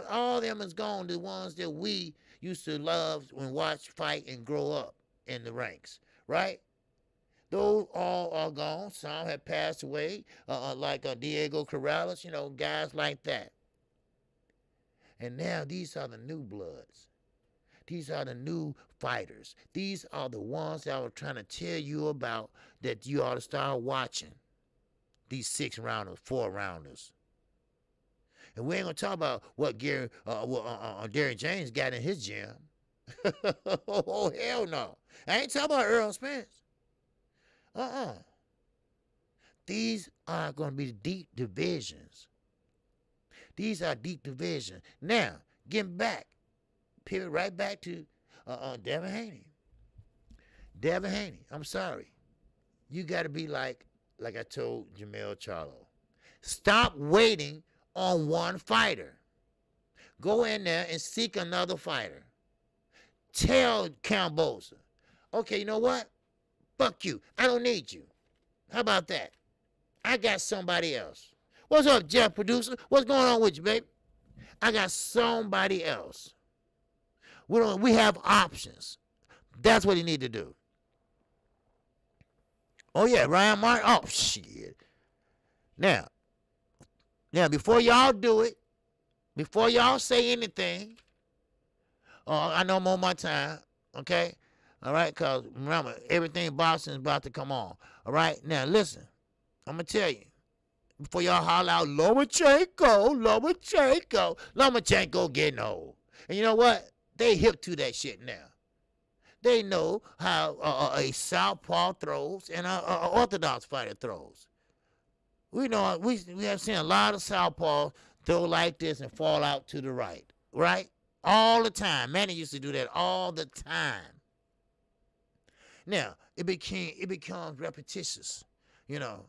A: all them is gone. The ones that we used to love and watch fight and grow up in the ranks. Right? Those all are gone. Some have passed away, like Diego Corrales, guys like that. And now these are the new bloods. These are the new fighters. These are the ones that I was trying to tell you about that you ought to start watching. These 6-rounders, 4-rounders. And we ain't gonna talk about what Derrick James got in his gym. Oh, hell no. I ain't talking about Earl Spence. These are gonna be deep divisions. These are deep divisions. Now, getting back, pivot right back to Devin Haney. Devin Haney, I'm sorry. You got to be like I told Jamel Charlo. Stop waiting on one fighter. Go in there and seek another fighter. Tell Kambosos, okay, you know what? Fuck you. I don't need you. How about that? I got somebody else. What's up, Jeff producer? What's going on with you, babe? I got somebody else. We have options. That's what you need to do. Oh yeah, Ryan Martin. Oh shit. Now, before y'all do it, before y'all say anything, I know I'm on my time, okay? All right, because remember, everything boxing is about to come on. All right, now listen, I'm going to tell you, before y'all holler out, Lomachenko getting old. And you know what? They hip to that shit now. They know how a southpaw throws and an orthodox fighter throws. We know we have seen a lot of southpaws throw like this and fall out to the right, right? All the time. Manny used to do that all the time. Now, it becomes repetitious, you know.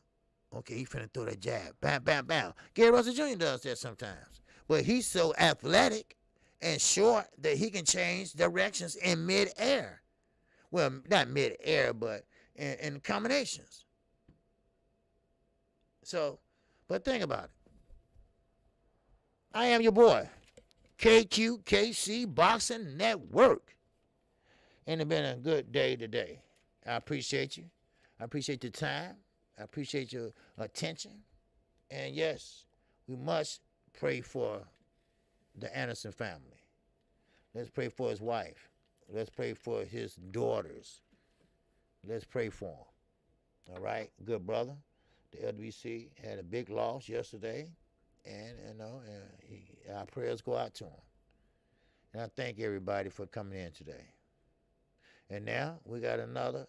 A: Okay, he finna throw that jab. Bam, bam, bam. Gary Russell Jr. does that sometimes. But he's so athletic and short that he can change directions in mid-air. Well, not mid-air, but in combinations. So, but think about it. I am your boy, KQKC Boxing Network. And it's been a good day today. I appreciate you. I appreciate your time. I appreciate your attention. And yes, we must pray for the Anderson family. Let's pray for his wife. Let's pray for his daughters. Let's pray for him. All right, good brother. The LWC had a big loss yesterday, and our prayers go out to him. And I thank everybody for coming in today. And now we got another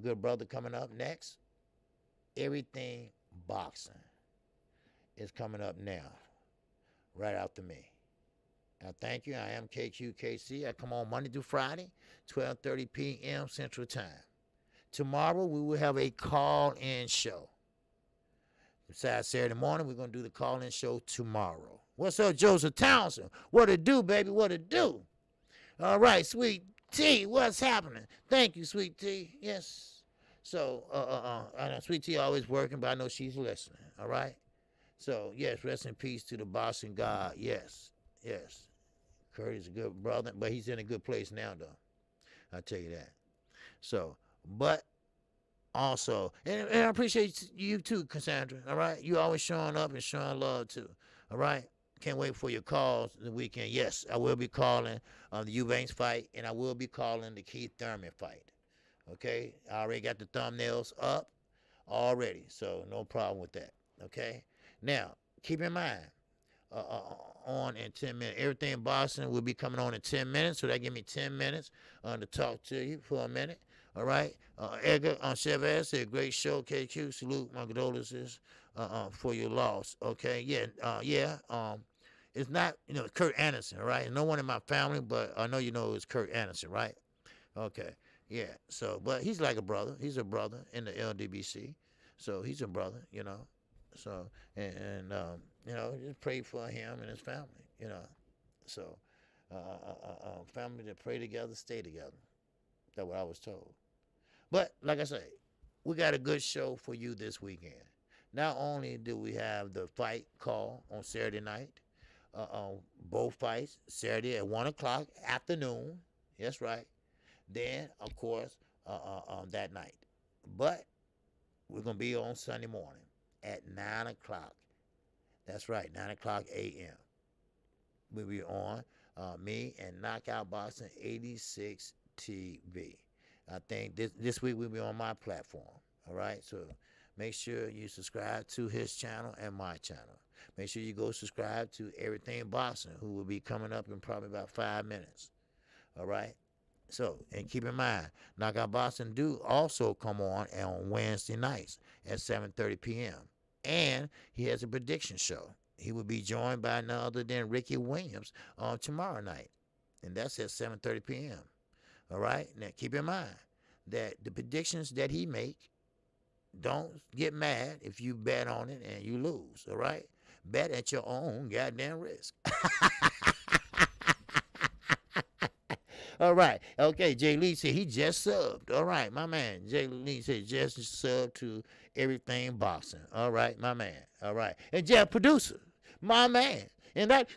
A: good brother coming up next. Everything Boxing is coming up now, right after me. I thank you. I am KQKC. I come on Monday through Friday, 12:30 p.m. Central Time. Tomorrow we will have a call-in show. Besides Saturday morning, we're going to do the call-in show tomorrow. What's up, Joseph Townsend? What it do, baby? What it do? All right, Sweet T, what's happening? Thank you, Sweet T. Yes. So, I know Sweet T always working, but I know she's listening. All right? So, yes, rest in peace to the boxing god. Yes, yes. Kurt is a good brother, but he's in a good place now, though. I'll tell you that. So, but also, and I appreciate you too, Cassandra, all right? You always showing up and showing love too, all right? Can't wait for your calls the weekend. Yes, I will be calling the Eubanks fight, and I will be calling the Keith Thurman fight, okay? I already got the thumbnails up already, so no problem with that, okay? Now, keep in mind, on in 10 minutes. Everything in Boston will be coming on in 10 minutes, so that give me 10 minutes to talk to you for a minute. All right? Edgar Chavez said, great show, KQ. Salute, my condolences for your loss. Okay? It's not, Kurt Anderson, all right? No one in my family, but I know you know it's Kurt Anderson, right? Okay. Yeah. So, but he's like a brother. He's a brother in the LDBC. So he's a brother, So, and just pray for him and his family, So, family that pray together, stay together. That's what I was told. But, like I say, we got a good show for you this weekend. Not only do we have the fight call on Saturday night, both fights, Saturday at 1 o'clock afternoon. That's right. Then, of course, that night. But we're going to be on Sunday morning at 9 o'clock. That's right, 9 o'clock a.m. We'll be on me and Knockout Boxing 86 TV. I think this week we'll be on my platform. All right, so make sure you subscribe to his channel and my channel. Make sure you go subscribe to Everything Boxing, who will be coming up in probably about 5 minutes. All right? So, and keep in mind, Knockout Boxing do also come on Wednesday nights at 7:30 p.m. And he has a prediction show. He will be joined by none other than Ricky Williams on tomorrow night. And that's at 7:30 p.m. All right? Now, keep in mind that the predictions that he make, don't get mad if you bet on it and you lose. All right? Bet at your own goddamn risk. All right. Okay, Jay Lee said he just subbed. All right, my man. Jay Lee said just subbed to Everything Boxing. All right, my man. All right. And Jeff Producer, my man. And that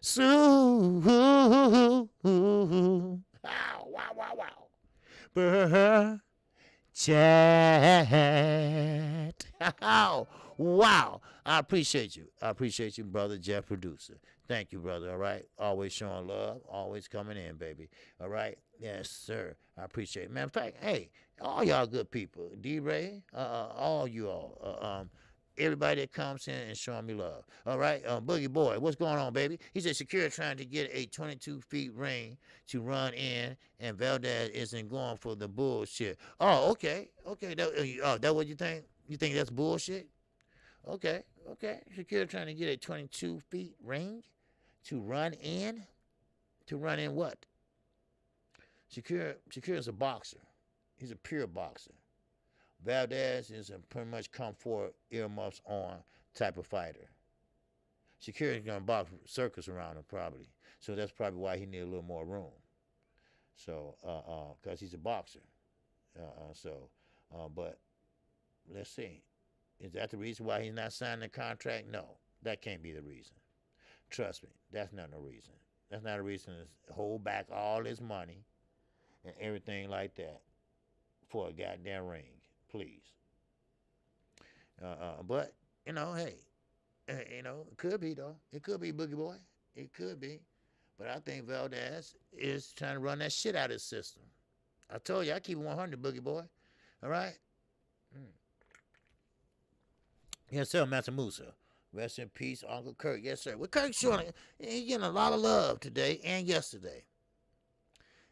A: wow. Chat. Wow. I appreciate you. I appreciate you, brother Jeff Producer. Thank you, brother. All right. Always showing love. Always coming in, baby. All right. Yes, sir. I appreciate it. Matter of fact, hey, all y'all good people. D-Ray, all you all. Everybody that comes in and showing me love. All right. Boogie Boy, what's going on, baby? He said Shakira trying to get a 22 feet ring to run in, and Valdez isn't going for the bullshit. Oh, okay. Okay. That what you think? You think that's bullshit? Okay. Okay. Shakira trying to get a 22 feet ring to run in? To run in what? Shakira's a boxer. He's a pure boxer. Valdez is a pretty much come forward, earmuffs on type of fighter. Shakira is going to box circus around him probably. So that's probably why he needs a little more room. So, because he's a boxer. But let's see. Is that the reason why he's not signing the contract? No, that can't be the reason. Trust me, that's not no reason. That's not a reason to hold back all his money and everything like that for a goddamn ring, please. But, hey, it could be, though. It could be, Boogie Boy. It could be. But I think Valdez is trying to run that shit out of his system. I told you, I keep it 100, Boogie Boy. All right? Yes, sir, Master Musa. Rest in peace, Uncle Kirk. Yes, sir. Well, Kirk showing he's getting a lot of love today and yesterday.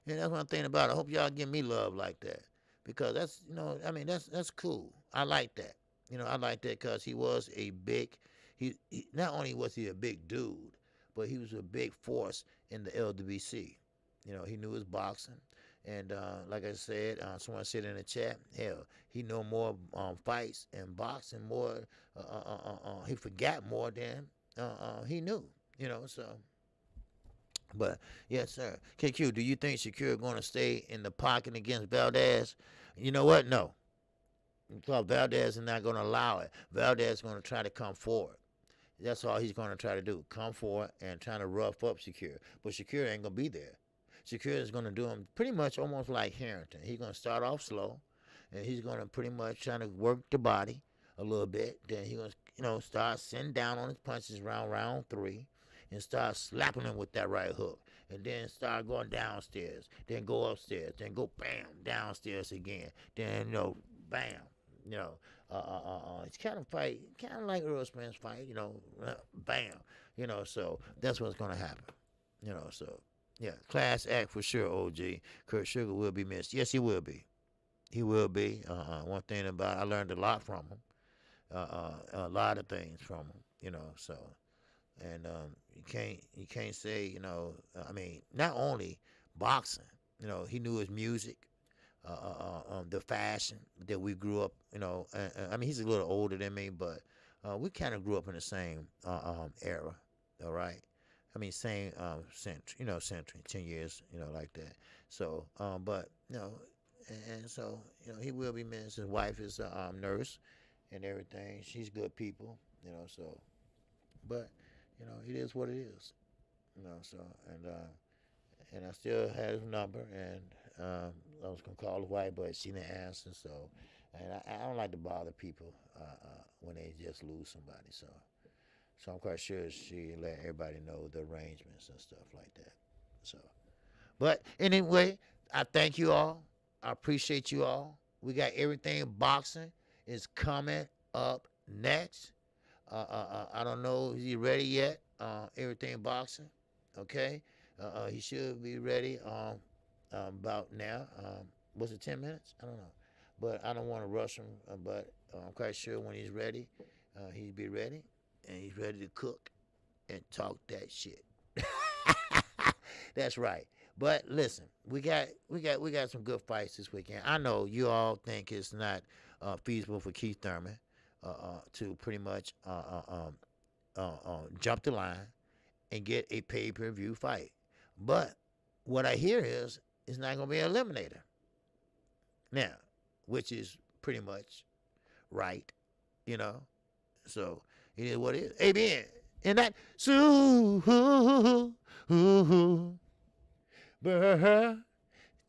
A: And that's one thing about it. I hope y'all give me love like that. Because that's, that's cool. I like that. I like that because he was a big, he not only was he a big dude, but he was a big force in the LWC. He knew his boxing. And like I said, someone said in the chat, hell, he know more fights and boxing more. He forgot more than he knew. So. But yes, sir. KQ, do you think Shakira going to stay in the pocket against Valdez? You know what? No. Because Valdez is not going to allow it. Valdez is going to try to come forward. That's all he's going to try to do. Come forward and trying to rough up Shakira. But Shakira ain't going to be there. Shakira is going to do him pretty much almost like Harrington. He's going to start off slow, and he's going to pretty much try to work the body a little bit. Then he's going to, start sitting down on his punches around round 3 and start slapping him with that right hook. And then start going downstairs. Then go upstairs. Then go bam, downstairs again. Then, bam. It's kind of fight, kind of like Earl Spence fight, bam. So that's what's going to happen. So. Yeah, class act for sure, OG. Kurt Sugar will be missed. Yes, he will be. He will be. One thing about I learned a lot from him. A lot of things from him, so. And you can't say, not only boxing, he knew his music, the fashion that we grew up, he's a little older than me, but we kind of grew up in the same era, all right? Same century, 10 years, like that. So, but, and so, he will be missed. His wife is a nurse and everything. She's good people, so, but, it is what it is, so, and I still had his number, and I was going to call his wife, but she didn't answer, so, and I don't like to bother people when they just lose somebody, so I'm quite sure she let everybody know the arrangements and stuff like that. So, but anyway, I thank you all. I appreciate you all. We got Everything Boxing is coming up next. I don't know if he's ready yet. Everything boxing, okay. He should be ready about now. Was it 10 minutes? I don't know, but I don't want to rush him. But I'm quite sure when he's ready, he'll be ready, and he's ready to cook and talk that shit. That's right. But listen, we got some good fights this weekend. I know you all think it's not feasible for Keith Thurman to pretty much jump the line and get a pay-per-view fight. But what I hear is it's not going to be an eliminator now, which is pretty much right, you know. So it is what it is. Amen. And that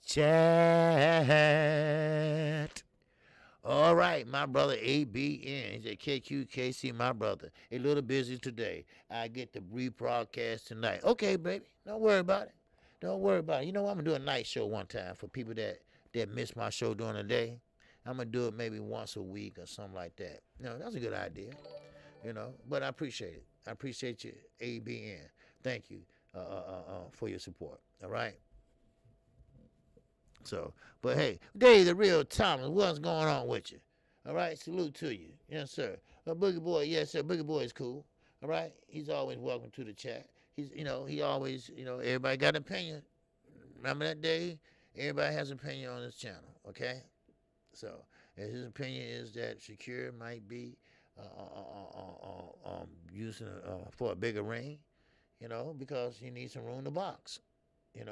A: chat. All right, my brother ABN. He's at KQKC, my brother. A little busy today. I get the rebroadcast tonight. Okay, baby. Don't worry about it. Don't worry about it. You know what? I'm going to do a night show one time for people that miss my show during the day. I'm going to do it maybe once a week or something like that. That's a good idea. But I appreciate it. I appreciate you, ABN. Thank you for your support. All right? So, but hey, Dave the Real Thomas, what's going on with you? All right, salute to you. Yes, sir. Boogie Boy, yes, sir. Boogie Boy is cool. All right, he's always welcome to the chat. He always, everybody got an opinion. Remember that day? Everybody has an opinion on this channel, okay? So, his opinion is that Shakira might be using for a bigger ring, because he needs some room to box, And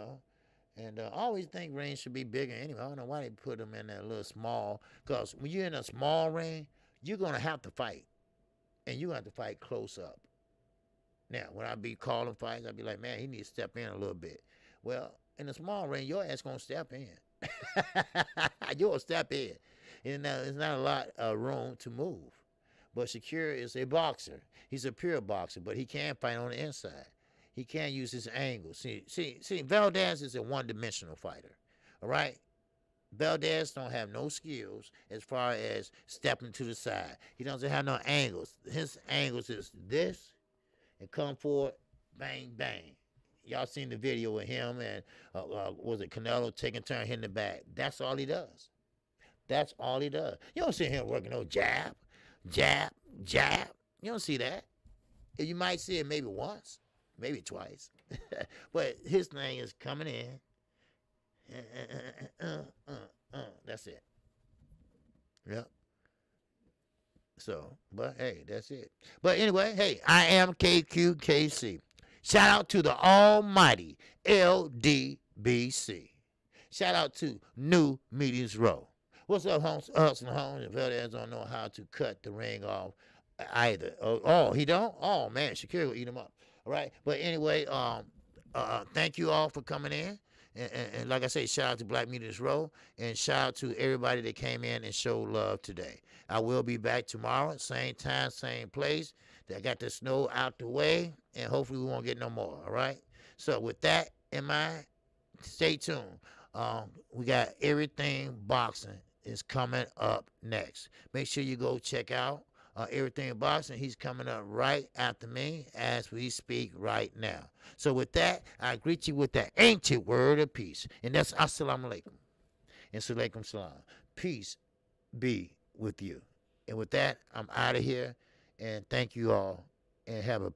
A: I always think rings should be bigger anyway. I don't know why they put them in that little small. Because when you're in a small ring, you're going to have to fight. And you're going to have to fight close up. Now, when I be calling fights, I be like, man, he needs to step in a little bit. Well, in a small ring, your ass going to step in. You'll step in. And there's not a lot of room to move. But Shakira is a boxer. He's a pure boxer, but he can fight on the inside. He can't use his angle. See, Valdez is a one-dimensional fighter, all right? Valdez don't have no skills as far as stepping to the side. He doesn't have no angles. His angles is this and come forward, bang, bang. Y'all seen the video with him and, was it Canelo taking turn hitting the back? That's all he does. That's all he does. You don't see him working no jab, jab, jab. You don't see that. You might see it maybe once. Maybe twice. But his thing is coming in. That's it. Yep. So, but hey, that's it. But anyway, hey, I am KQKC. Shout out to the almighty LDBC. Shout out to New Meetings Row. What's up, Holmes? Hudson Holmes and Valdez don't know how to cut the ring off either. Oh, he don't? Oh, man, Shakira will eat him up. All right, but anyway, thank you all for coming in, and like I say, shout out to Black Meetings Row, and shout out to everybody that came in and showed love today. I will be back tomorrow, same time, same place. I got the snow out the way, and hopefully we won't get no more. All right. So with that in mind, stay tuned. We got everything boxing is coming up next. Make sure you go check out. Everything Boxing, he's coming up right after me as we speak right now. So with that, I greet you with the ancient word of peace. And that's assalamu alaikum. And salaikum salam. Peace be with you. And with that, I'm out of here. And thank you all. And have a